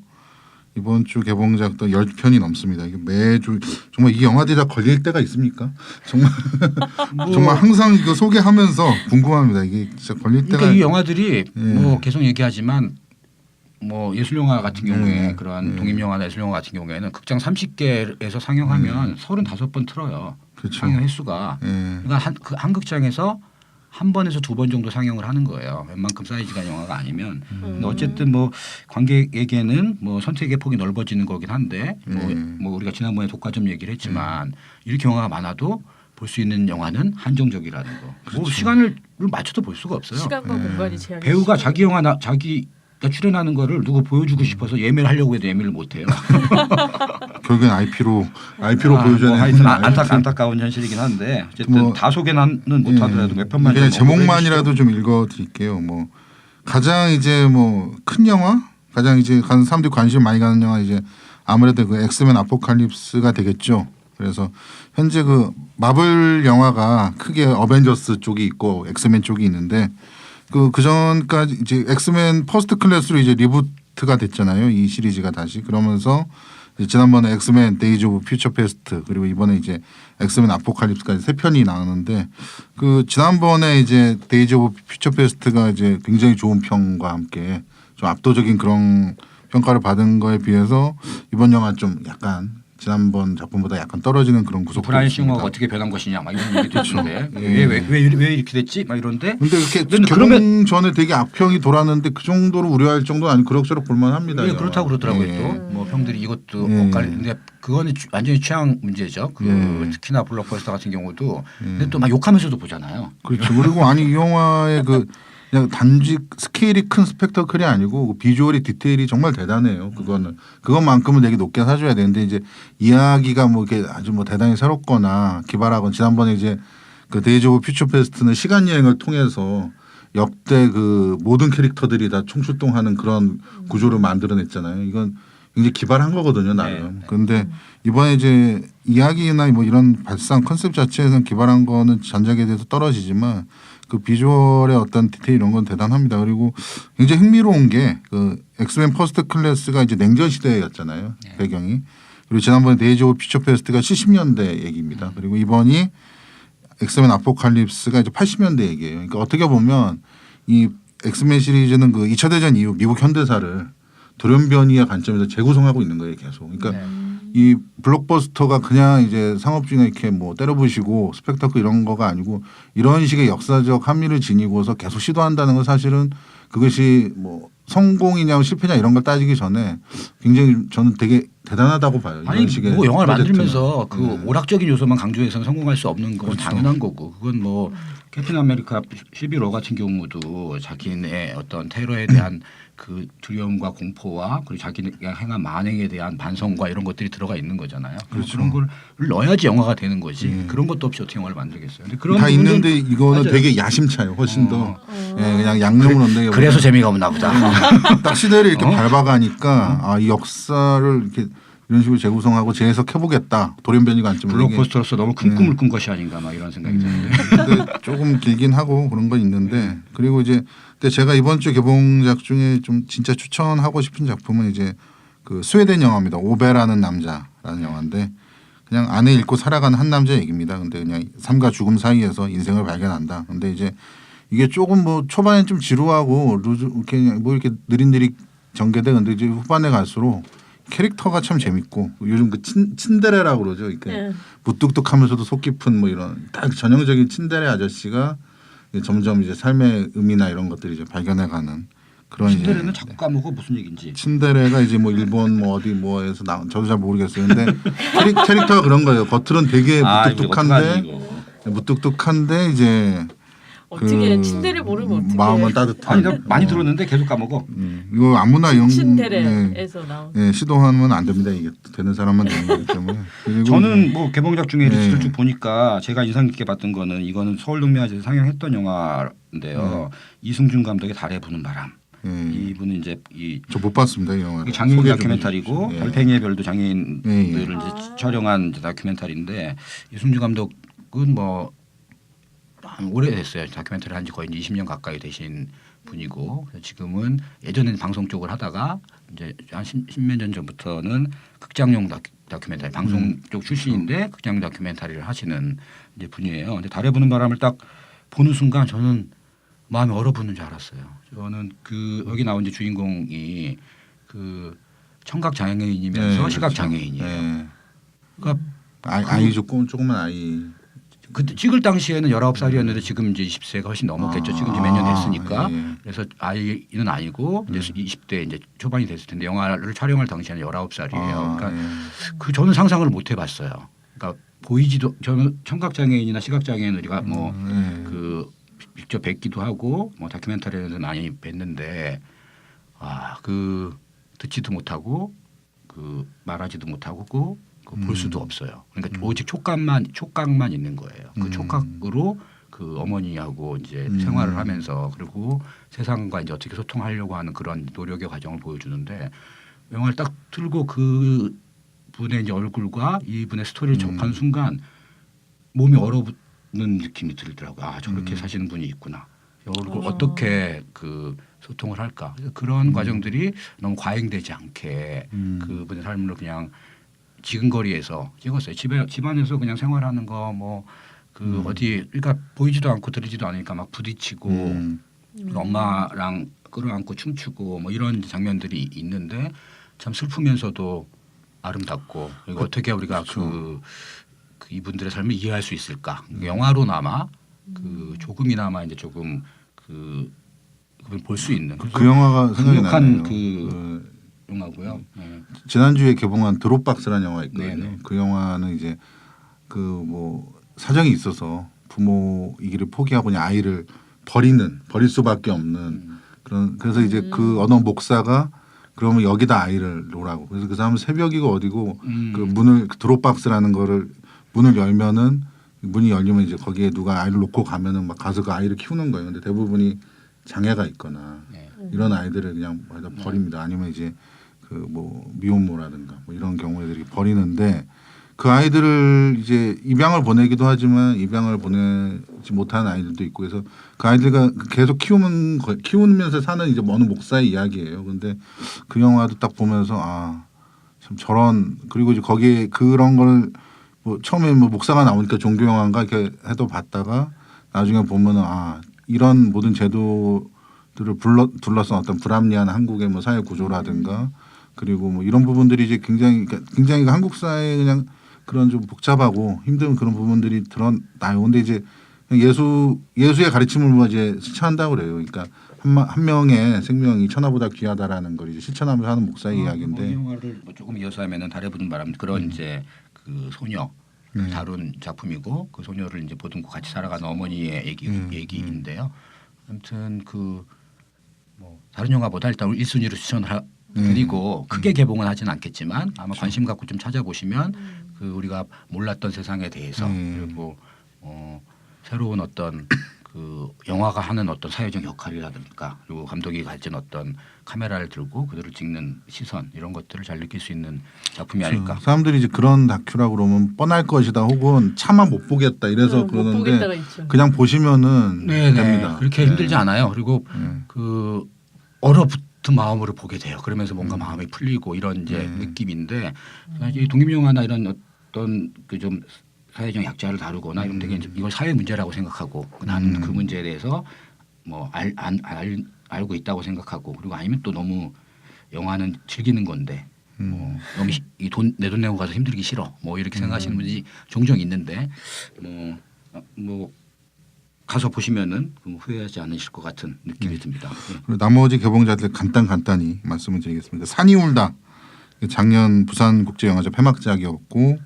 이번 주 개봉작도 10편이 넘습니다. 이게 매주 정말 이 영화들이 다 걸릴 때가 있습니까? 정말 정말 항상 이거 소개하면서 궁금합니다. 이게 진짜 걸릴 때가 그러니까 이 영화들이 뭐 계속 얘기하지만 뭐 예술 영화 같은 경우에 그런 독립 영화나 예술 영화 같은 경우에는 극장 30개에서 상영하면 35번 틀어요. 그렇죠. 상영 횟수가. 그러니까 한 극장에서 한 번에서 두 번 정도 상영을 하는 거예요. 웬만큼 사이즈가 영화가 아니면. 근데 어쨌든 뭐 관객에게는 뭐 선택의 폭이 넓어지는 거긴 한데 뭐 우리가 지난번에 독과점 얘기를 했지만 이렇게 영화가 많아도 볼 수 있는 영화는 한정적이라는 거. 그렇죠. 뭐 시간을 맞춰도 볼 수가 없어요. 시간과 공간이 제한이. 배우가 자기 영화 자기가 출연하는 거를 누구 보여주고 싶어서 예매를 하려고 해도 예매를 못 해요. 결국엔 IP로 보여줘야 뭐 하여튼 안타까운 현실이긴 한데 어쨌든 뭐, 다 소개는 못 하더라도 몇 편만 그냥 좀 제목만이라도 좀 읽어드릴게요. 뭐 가장 이제 뭐 큰 영화, 가장 이제 사람들이 관심 많이 가는 영화 이제 아무래도 그 엑스맨 아포칼립스가 되겠죠. 그래서 현재 그 마블 영화가 크게 어벤져스 쪽이 있고 엑스맨 쪽이 있는데 그 전까지 이제 엑스맨 퍼스트 클래스로 이제 리부트가 됐잖아요. 이 시리즈가 다시 그러면서 지난번에 엑스맨 데이즈 오브 퓨처 패스트 그리고 이번에 이제 엑스맨 아포칼립스까지 3편이 나오는데 그 지난번에 이제 데이즈 오브 퓨처 패스트가 이제 굉장히 좋은 평과 함께 좀 압도적인 그런 평가를 받은 거에 비해서 이번 영화 좀 약간 지난번 작품보다 약간 떨어지는 그런 구석도 브라이언 있습니다. 싱어가 어떻게 변한 것이냐 막 이런 얘기도 있는데 왜 이렇게 됐지? 막 이런데 근데 이렇게 그러면 개봉 전에 되게 악평이 돌았는데 그 정도로 우려할 정도는 아니 그럭저럭 볼만합니다. 예, 그렇다고 그러더라고요. 또 뭐 평들이 이것도 엇갈리는데 그거는 완전히 취향 문제죠. 특히나 블록버스터 같은 경우도 근데 또 막 욕하면서도 보잖아요. 그렇죠. 그리고 아니 이 영화의 그 그냥 단지 스케일이 큰 스펙터클이 아니고 비주얼이 디테일이 정말 대단해요. 그것만큼은 되게 높게 사줘야 되는데 이제 이야기가 뭐 이렇게 아주 뭐 대단히 새롭거나 기발하거나 지난번에 이제 그 데이즈 오브 퓨처 페스트는 시간 여행을 통해서 역대 그 모든 캐릭터들이 다 총출동하는 그런 구조를 만들어냈잖아요. 이건 굉장히 기발한 거거든요, 나름. 그런데 이번에 이제 이야기나 뭐 이런 발상 컨셉 자체에서는 기발한 거는 전작에 대해서 떨어지지만 그 비주얼의 어떤 디테일 이런 건 대단합니다. 그리고 굉장히 흥미로운 게 그 엑스맨 퍼스트 클래스가 이제 냉전 시대였잖아요, 배경이. 그리고 지난번에 데이즈 오브 퓨처 페스트가 70년대 얘기입니다. 그리고 이번이 엑스맨 아포칼립스가 이제 80년대 얘기예요. 그러니까 어떻게 보면 이 엑스맨 시리즈는 그 2차 대전 이후 미국 현대사를 돌연변이의 관점에서 재구성하고 있는 거예요, 계속. 그러니까 이 블록버스터가 그냥 이제 상업 중에 이렇게 뭐 때려부시고 스펙타클 이런 거가 아니고 이런 식의 역사적 함의를 지니고서 계속 시도한다는 건 사실은 그것이 뭐 성공이냐 실패냐 이런 걸 따지기 전에 굉장히 저는 되게 대단하다고 봐요. 아니 이런 식의 뭐 영화를 프로젝트는. 만들면서 그 오락적인 요소만 강조해서는 성공할 수 없는 건 그렇죠. 당연한 거고 그건 뭐 캡틴 아메리카 시빌워 같은 경우도 자기네 어떤 테러에 대한 그 두려움과 공포와 그리고 자기가 행한 만행에 대한 반성과 이런 것들이 들어가 있는 거잖아요. 그렇죠. 그런 걸 넣어야지 영화가 되는 거지. 그런 것도 없이 어떻게 영화를 만들겠어요. 근데 그런 다 부분들- 있는데 이거는 맞아요. 되게 야심차요. 훨씬 더 예, 그냥 양념을 넣는 게 그래서 재미가 없나 보다. 딱 시대를 이렇게 밟아가니까 아, 이 역사를 이렇게 이런 식으로 재구성하고 재해석해보겠다. 돌연변이 관점으로. 블록버스터로서 너무 큰 꿈을 꾼 것이 아닌가 막 이런 생각이 드는데. 근데 조금 길긴 하고 그런 건 있는데 그리고 이제 근데 제가 이번 주 개봉작 중에 좀 진짜 추천하고 싶은 작품은 이제 그 스웨덴 영화입니다. 오베라는 남자라는 영화인데 그냥 아내 잃고 살아가는 한 남자 얘기입니다. 근데 그냥 삶과 죽음 사이에서 인생을 발견한다. 근데 이제 이게 조금 뭐 초반엔 좀 지루하고 이렇게 뭐 이렇게 느릿느릿 전개돼 근데 이제 후반에 갈수록 캐릭터가 참 재밌고 요즘 그 친데레라고 그러죠. 이렇게 네. 무뚝뚝하면서도 속 깊은 뭐 이런 딱 전형적인 친데레 아저씨가 점점 이제 삶의 의미나 이런 것들이 이제 발견해가는 그런 신데레는 이제 자꾸 까먹어 무슨 얘기인지. 친데레가 이제 뭐 일본 뭐 어디 뭐에서 나 저도 잘 모르겠어요. 근데 캐릭터가 그런 거예요. 겉으로는 되게 무뚝뚝한데 이제 어떻게 그 친데레 모르면 어떻게? 마음은 따뜻한. 아니 나 많이 들었는데 계속 까먹어. 이거 아무나 네, 친데레에서 나온. 시도하면 안 됩니다. 이게 되는 사람만 되는 거기 때문에. 그리고 저는 뭐 개봉작 중에 네. 리스트를 쭉 보니까 제가 인상 깊게 봤던 거는 이거는 서울동묘화제에서 상영했던 영화인데요. 이승준 감독의 달에 부는 바람. 이분은 이제 이 저 못 봤습니다 이 영화. 장애인 다큐멘터리고 예. 달팽이의 별도 장애인들을 예. 이제 촬영한 이제 다큐멘터리인데 이승준 감독은 뭐 오래됐어요. 다큐멘터리 한지 거의 20년 가까이 되신 분이고 지금은 예전에는 방송 쪽을 하다가 이제 한 10몇 년 전부터는 극장용 다큐멘터리 방송 쪽 출신인데 극장용 다큐멘터리를 하시는 이제 분이에요. 근데 달에 부는 바람을 딱 보는 순간 저는 마음이 얼어붙는 줄 알았어요. 저는 그 여기 나온 이제 주인공이 그 청각 장애인이면서 네, 시각 그렇죠. 장애인이에요. 네. 그러니까 아이 조그만 아이. 그때 찍을 당시에는 19살이었는데 지금 이제 20세가 훨씬 넘었겠죠. 지금 이제 몇 년 됐으니까. 예. 그래서 아이는 아니고 이제 20대 이제 초반이 됐을 텐데 영화를 촬영할 당시에는 19살이에요. 그러니까 그 저는 상상을 못 해봤어요. 그러니까 보이지도 저는 청각 장애인이나 시각 장애인 우리가 뭐 그 직접 뵙기도 하고 뭐 다큐멘터리에서 많이 뵀는데 그 듣지도 못하고 그 말하지도 못하고 볼 수도 없어요. 그러니까 오직 촉각만 있는 거예요. 그 촉각으로 그 어머니하고 이제 생활을 하면서 그리고 세상과 이제 어떻게 소통하려고 하는 그런 노력의 과정을 보여주는데 영화를 딱 틀고 그 분의 이제 얼굴과 이분의 스토리를 접한 순간 몸이 얼어붙는 느낌이 들더라고요. 저렇게 사시는 분이 있구나. 이걸 어떻게 그 소통을 할까? 그런 과정들이 너무 과잉되지 않게 그분의 삶을 그냥 지근거리에서 찍었어요. 집안에서 그냥 생활하는 거 뭐 그 어디 그러니까 보이지도 않고 들리지도 않으니까 막 부딪히고 엄마랑 끌어안고 춤추고 뭐 이런 장면들이 있는데 참 슬프면서도 아름답고 그리고 어떻게 우리가 그 이분들의 삶을 이해할 수 있을까? 영화로나마 그 조금이나마 이제 조금 그걸 볼 수 있는 그 영화가 생각이 강력한 나네요. 그 영화고요. 지난주에 개봉한 드롭박스라는 영화 있거든요. 네네. 그 영화는 이제 그 뭐 사정이 있어서 부모 이 길을 포기하고 그냥 아이를 버릴 수밖에 없는 그런 그래서 이제 그 어느 목사가 그러면 여기다 아이를 놓으라고. 그래서 그 사람은 새벽이고 어디고 그 문을 드롭박스라는 거를 문을 열면은 문이 열리면 이제 거기에 누가 아이를 놓고 가면은 막 가서 그 아이를 키우는 거예요. 근데 대부분이 장애가 있거나 이런 아이들을 그냥 버립니다. 아니면 이제 그 뭐 미혼모라든가 뭐 이런 경우에들이 버리는데 그 아이들을 이제 입양을 보내기도 하지만 입양을 보내지 못하는 아이들도 있고 그래서 그 아이들과 계속 키우면서 사는 이제 어느 목사의 이야기예요. 근데 그 영화도 딱 보면서 아, 참 저런 그리고 이제 거기에 그런 걸 뭐 처음에 뭐 목사가 나오니까 종교 영화인가 이렇게 해도 봤다가 나중에 보면은 아, 이런 모든 제도들을 둘러싼 어떤 불합리한 한국의 뭐 사회 구조라든가 그리고 뭐 이런 부분들이 이제 굉장히 한국 사회 그냥 그런 좀 복잡하고 힘든 그런 부분들이 드러나요. 근데 이제 예수의 가르침을 뭐 이제 실천한다고 그래요. 그러니까 한 명의 생명이 천하보다 귀하다라는 걸 이제 실천하면서 하는 목사의 이야기인데. 이 영화를 뭐 조금 이어서 하면은 달에 부는 바람 그런 이제 그 소녀 다룬 작품이고 그 소녀를 이제 보듬고 같이 살아가는 어머니의 얘기인데요. 아무튼 그 뭐 다른 영화보다 일단 1순위로 추천을 드리고 크게 개봉은 하진 않겠지만 아마 관심 갖고 좀 찾아보시면 그 우리가 몰랐던 세상에 대해서 그리고 새로운 어떤 그 영화가 하는 어떤 사회적 역할이라든가 그리고 감독이 가진 어떤 카메라를 들고 그들을 찍는 시선 이런 것들을 잘 느낄 수 있는 작품이 아닐까. 사람들이 이제 그런 다큐라고 그러면 뻔할 것이다 혹은 차마 못 보겠다 이래서 못 그러는데 보겠다가 있죠. 그냥 보시면은 됩니다. 그렇게 힘들지 않아요. 그리고 그 얼어붙은 마음으로 보게 돼요. 그러면서 뭔가 마음이 풀리고 이런 이제 느낌인데 이 독립영화나 이런 어떤 그 좀 사회적 약자를 다루거나 이런 되게 이걸 사회 문제라고 생각하고 나는 그 문제에 대해서 뭐 알고 있다고 생각하고 그리고 아니면 또 너무 영화는 즐기는 건데 너무 내 돈 내고 가서 힘들기 싫어 뭐 이렇게 생각하시는 분들이 종종 있는데 뭐 가서 보시면은 후회하지 않으실 것 같은 느낌이 듭니다. 예. 그리고 나머지 개봉자들 간단히 말씀을 드리겠습니다. 산이 울다 작년 부산국제영화제 폐막작이었고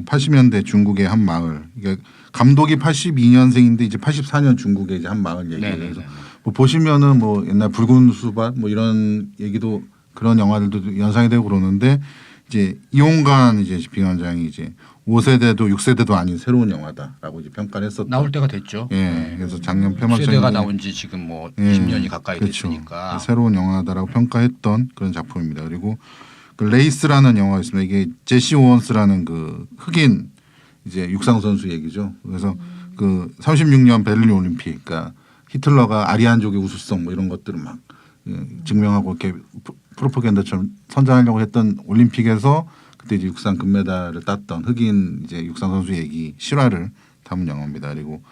80년대 중국의 한 마을. 이게 감독이 82년생인데 이제 84년 중국의 이제 한 마을 얘기예요. 그래서 뭐 보시면은 뭐 옛날 붉은 수박 뭐 이런 얘기도 그런 영화들도 연상이 되고 그러는데 이제 이용관 이제 비관장이 이제 5세대도 6세대도 아닌 새로운 영화다라고 이제 평가를 했었다. 나올 때가 됐죠. 예. 그래서 작년 폐막작에 세대가 나온 지 지금 뭐 20년이 가까이 그렇죠. 됐으니까 새로운 영화다라고 평가했던 그런 작품입니다. 그리고 그 레이스라는 영화가 있습니다. 이게 제시 오원스라는 그 흑인 이제 육상 선수 얘기죠. 그래서 그 36년 베를린 올림픽, 그러니까 히틀러가 아리안족의 우수성 뭐 이런 것들을 막 증명하고 이렇게 프로파간다처럼 선전하려고 했던 올림픽에서 그때 이제 육상 금메달을 땄던 흑인 이제 육상 선수 얘기 실화를 담은 영화입니다. 그리고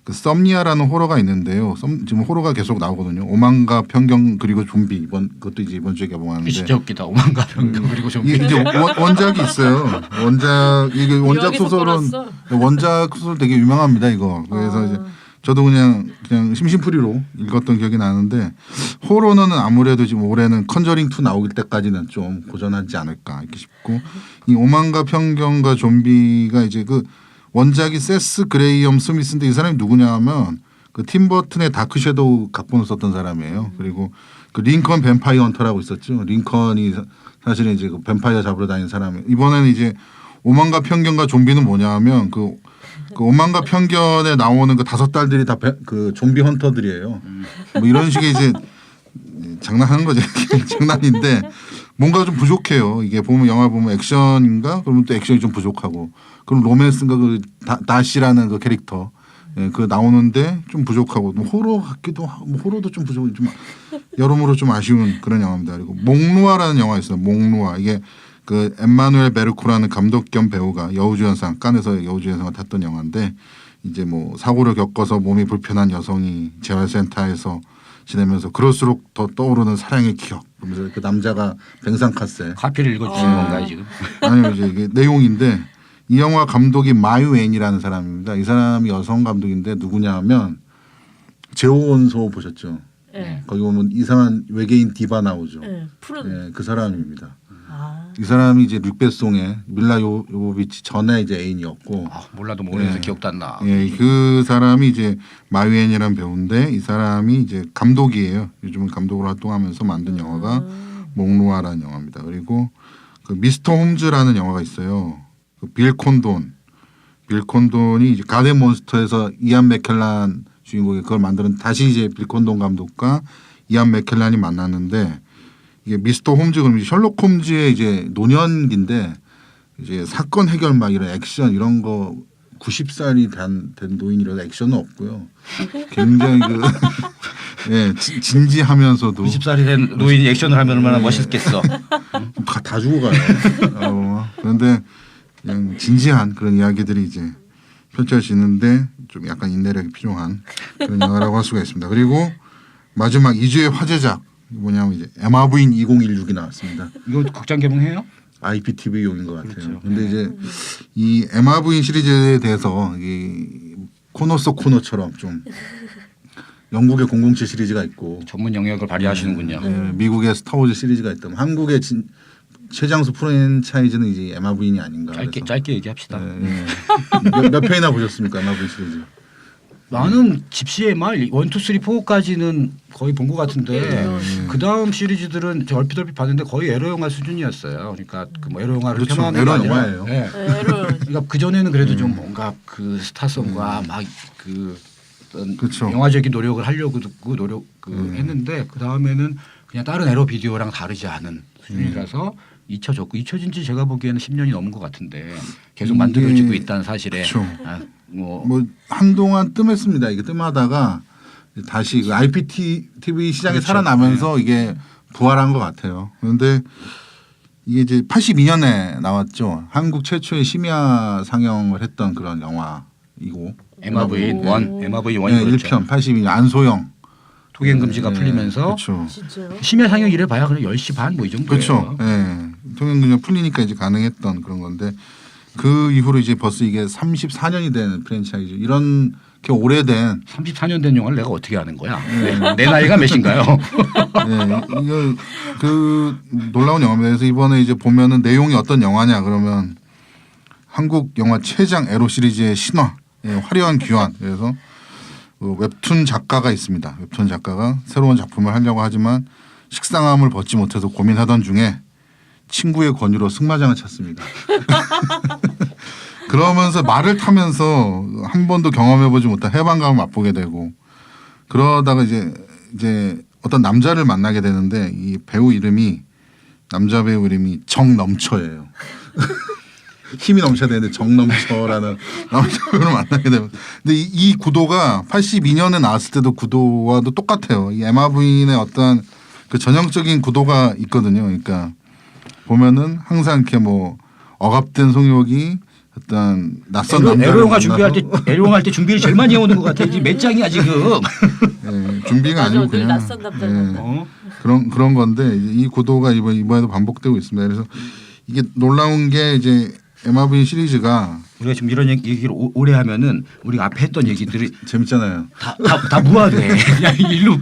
그 썸니아라는 호러가 있는데요. 지금 호러가 계속 나오거든요. 오만과 편견 그리고 좀비 그것도 이제 이번 주에 개봉하는데. 진짜 웃기다. 오만과 편견 그리고 좀비. 이게 이제 원작이 있어요. 원작 소설은 원작 소설 되게 유명합니다. 이거. 그래서 이제 저도 그냥 심심풀이로 읽었던 기억이 나는데 호러는 아무래도 지금 올해는 컨저링 2 나오길 때까지는 좀 고전하지 않을까 이렇게 싶고 이 오만과 편견과 좀비가 이제 그 원작이 세스 그레이엄 스미스인데 이 사람이 누구냐 하면 그 팀 버튼의 다크 섀도우 각본을 썼던 사람이에요. 그리고 그 링컨 뱀파이어 헌터라고 있었죠. 링컨이 사실은 이제 그 뱀파이어 잡으러 다니는 사람이에요. 이번에는 이제 오만과 편견과 좀비는 뭐냐 하면 그 오만과 편견에 나오는 그 5딸들이 다 그 좀비 헌터들이에요. 뭐 이런 식의 이제 장난하는 거죠. 장난인데 뭔가 좀 부족해요. 이게 보면 영화 보면 액션인가 그러면 또 액션이 좀 부족하고 그럼 로맨스인가 그 다시라는 그 캐릭터 그 나오는데 좀 부족하고 뭐 호러 같기도 하고 뭐 호러도 좀 부족하고 좀 여러모로 좀 아쉬운 그런 영화입니다. 그리고 몽누아라는 영화 있어요. 몽누아 이게 그 엠마누엘 베르코라는 감독 겸 배우가 여우주연상 칸에서 여우주연상을 탔던 영화인데 이제 뭐 사고를 겪어서 몸이 불편한 여성이 재활센터에서 지내면서 그럴수록 더 떠오르는 사랑의 기억. 그러면서 그 남자가 뱅상카세. 카피를 읽어주시는 건가요 지금? 아니요 이제 이게 내용인데 이 영화 감독이 마유 앤이라는 사람입니다. 이 사람이 여성 감독인데 누구냐면 제오원소 보셨죠? 네. 거기 보면 이상한 외계인 디바 나오죠. 네. 푸른. 그 사람입니다. 이 사람이 이제 류배송의 밀라 요보비치 전에 이제 애인이었고, 아, 몰라도 모르면서 예. 기억도 안 나. 예, 그 사람이 이제 마유엔이라는 배우인데 이 사람이 이제 감독이에요. 요즘은 감독으로 활동하면서 만든 영화가 몽루아라는 영화입니다. 그리고 그 미스터 홈즈라는 영화가 있어요. 그 빌 콘돈이 이제 가든 몬스터에서 이안 맥켈란 주인공이 그걸 만드는 다시 이제 빌 콘돈 감독과 이안 맥켈란이 만났는데 이게 미스터 홈즈 그럼 셜록 홈즈의 이제 노년기인데 이제 사건 해결 막 이런 액션 이런 거 90살이 된 노인이라서 액션은 없고요. 굉장히 그 예, 진지하면서도 90살이 된 노인이 액션을 하면 얼마나 멋있겠어. 다 죽어가요. 그런데 그냥 진지한 그런 이야기들이 이제 펼쳐지는데 좀 약간 인내력이 필요한 그런 영화라고 할 수가 있습니다. 그리고 마지막 2주의 화제작 뭐냐면 이제 에마 부인 2016이 나왔습니다. 이거 극장 개봉해요? IPTV용인 것 같아요. 그렇죠. 근데 이제 이 에마 부인 시리즈에 대해서 이 코너 속 코너처럼 좀 영국의 007 시리즈가 있고 전문 영역을 발휘하시는군요. 네, 미국의 스타워즈 시리즈가 있다면 한국의 최장수 프랜차이즈는 이제 에마 부인이 아닌가. 그래서. 짧게 얘기합시다. 네. 몇 편이나 보셨습니까 에마 부인 시리즈? 나는 집시의 말 1, 2, 3, 4까지는 거의 본 것 같은데 그 다음 시리즈들은 저 얼핏 봤는데 거의 에러 영화 수준이었어요. 그러니까 그뭐 에러 영화를 그렇죠. 폄하하는 에러 게 아니라, 영화예요. 네. 그러니까 그 전에는 그래도 좀 뭔가 그 스타성과 막 그 어떤 그렇죠. 영화적인 노력을 하려고 했는데 그 다음에는 그냥 다른 에러 비디오랑 다르지 않은 수준이라서 잊혀졌고 잊혀진 지 제가 보기에는 10년이 넘은 것 같은데 계속 만들어지고 있다는 사실에 그렇죠. 뭐 한동안 뜸했습니다. 이게 뜸하다가 다시 그 IPTV 시장에 그렇죠. 살아나면서 이게 부활한 것 같아요. 그런데 이게 이제 82년에 나왔죠. 한국 최초의 심야 상영을 했던 그런 영화이고 에마 부인 원, 에마 부인 원이 네, 그렇죠. 1편 82년 안소영 통행 금지가 네, 풀리면서 그렇죠. 진짜요? 심야 상영 이래 봐야 그냥 10시 반 뭐 이 정도예요. 그렇죠. 예. 통행 금지가 풀리니까 이제 가능했던 그런 건데 그 이후로 이제 벌써 이게 34년이 된 프랜차이즈 이런 게 오래된 34년 된 영화를 내가 어떻게 아는 거야? 내 나이가 몇인가요? 예, 이거 그 놀라운 영화입니다. 그래서 이번에 이제 보면은 내용이 어떤 영화냐 그러면 한국 영화 최장 에로 시리즈의 신화, 예, 화려한 귀환. 그래서 그 웹툰 작가가 있습니다. 웹툰 작가가 새로운 작품을 하려고 하지만 식상함을 벗지 못해서 고민하던 중에 친구의 권유로 승마장을 찾습니다. 그러면서 말을 타면서 한 번도 경험해보지 못한 해방감을 맛보게 되고 그러다가 이제 어떤 남자를 만나게 되는데 이 배우 이름이 남자 배우 이름이 정넘쳐예요. 힘이 넘쳐야 되는데 정넘쳐라는 남자 배우를 만나게 되면 근데 이 구도가 82년에 나왔을 때도 구도와도 똑같아요. 이 에마 부인의 어떤 그 전형적인 구도가 있거든요. 그러니까 보면은 항상 이렇게 뭐 억압된 성욕이 어떤 낯선 남자를 에로 영화 만나서 준비할 때 에로 영화 할 때 준비를 제일 많이 해오는 것 같아. 지금 몇 장이야 지금. 예, 준비가 맞아, 아니고 늘 그냥 낯선 남자를 만나. 어? 그런 건데 이제 이 구도가 이번에도 반복되고 있습니다. 그래서 이게 놀라운 게 이제 에마 부인 시리즈가 우리가 지금 이런 얘기를 오래 하면은 우리가 앞에 했던 얘기들이 재밌잖아요. 다 무화돼. 그냥 일로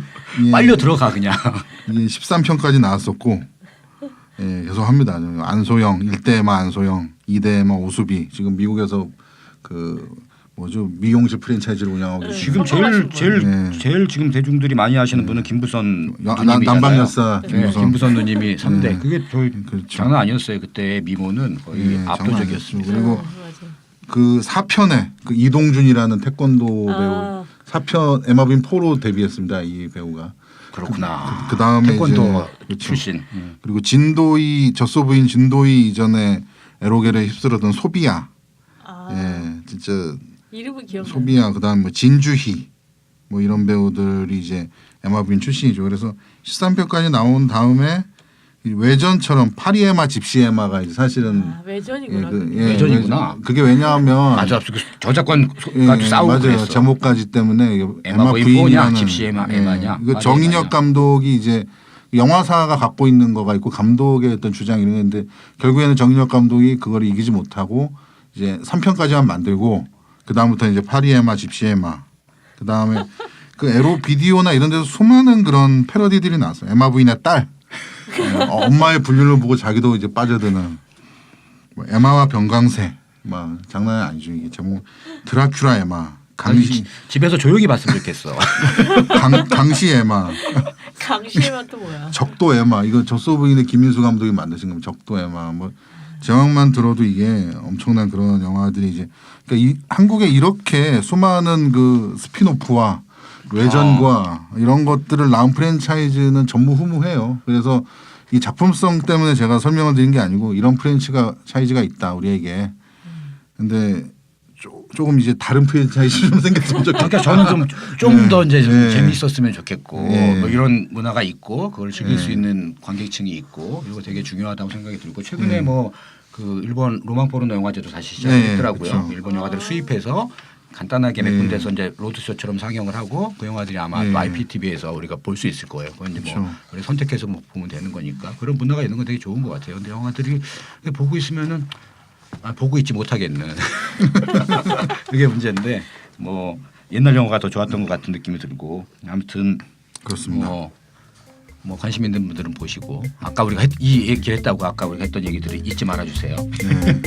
예. 빨려 들어가 그냥. 이게 13편까지 나왔었고 예, 계속 합니다. 안소영 1대 에마 안소영 2대 에마 오수비 지금 미국에서 그 뭐죠 미용실 프랜차이즈를 운영하고 계시죠. 지금 제일 지금 대중들이 많이 하시는 분은 김부선 누님이잖아요. 남방여사 네, 김부선 누님이 3대. 그게 저희 그렇죠. 장난 아니었어요. 그때 미모는 거의 예, 압도적이었습니다. 그리고 맞아. 그 4편에 그 이동준이라는 태권도 배우 아. 4편 에마 부인 4로 데뷔했습니다. 이 배우가. 그렇구나. 그 다음에 태권도 이제 그렇죠. 출신. 그리고 젖소 부인 진도이 이전에 에로겔에 휩쓸었던 소비야. 아, 예, 진짜 이름은 기억나. 소비야. 그다음 뭐 진주희 뭐 이런 배우들이 이제 에마 부인 출신이죠. 그래서 13편까지 나온 다음에 외전처럼 파리 에마, 집시 에마가 이제 사실은 아, 외전이구나. 외전이구나. 그게 왜냐하면 맞아. 그 저작권과 싸우고 맞아요. 그랬어. 제목까지 때문에 이게 에마 부인 부인이라는 뭐냐, 집시 에마냐. 이거 맞아요, 정인혁 맞아요. 감독이 이제 영화사가 갖고 있는 거가 있고 감독의 어떤 주장이 이런 게 있는데 결국에는 정인혁 감독이 그걸 이기지 못하고 이제 3편까지만 만들고 그 다음부터 이제 파리 에마, 집시 에마 그 다음에 그 에로 비디오나 이런 데서 수많은 그런 패러디들이 나왔어요. 에마 부인의 딸 엄마의 불륜을 보고 자기도 이제 빠져드는 뭐 에마와 병강세 막 장난이 아니죠. 이게 제목 드라큘라 에마 강시 집에서 조용히 봤으면 좋겠어. 강시 에마 강시에만 또 뭐야? 적도 에마 이거 적소부인의 김민수 감독이 만드신 겁니다. 적도 에마 뭐 제목만 들어도 이게 엄청난 그런 영화들이 이제 그러니까 이 한국에 이렇게 수많은 그 스피노프와 외전과 이런 것들을 낳은 프랜차이즈는 전무후무해요. 그래서 이 작품성 때문에 제가 설명을 드린 게 아니고 이런 프랜차이즈가 있다 우리에게. 근데 조금 이제 다른 프랜차이즈 좀 생겼으면 좋겠다. 그러니까 저는 좀 더 이제 좀 네. 재밌었으면 좋겠고 네. 뭐 이런 문화가 있고 그걸 즐길 네. 수 있는 관객층이 있고 이거 되게 중요하다고 생각이 들고 최근에 뭐 그 일본 로망 포르노 영화제도 다시 시작했더라고요. 그렇죠. 일본 영화들을 수입해서 간단하게 몇 군데서 이제 로드쇼처럼 상영을 하고 그 영화들이 아마 또 IPTV에서 우리가 볼 수 있을 거예요. 그건 이제 뭐 그렇죠. 우리 선택해서 뭐 보면 되는 거니까 그런 문화가 있는 건 되게 좋은 것 같아요. 근데 영화들이 보고 있으면은 보고 있지 못하겠는 그게 문제인데 뭐 옛날 영화가 더 좋았던 것 같은 느낌이 들고 아무튼 그렇습니다. 뭐 관심 있는 분들은 보시고 아까 우리가 이 얘기를 했다고 아까 우리가 했던 얘기들을 잊지 말아주세요. 네.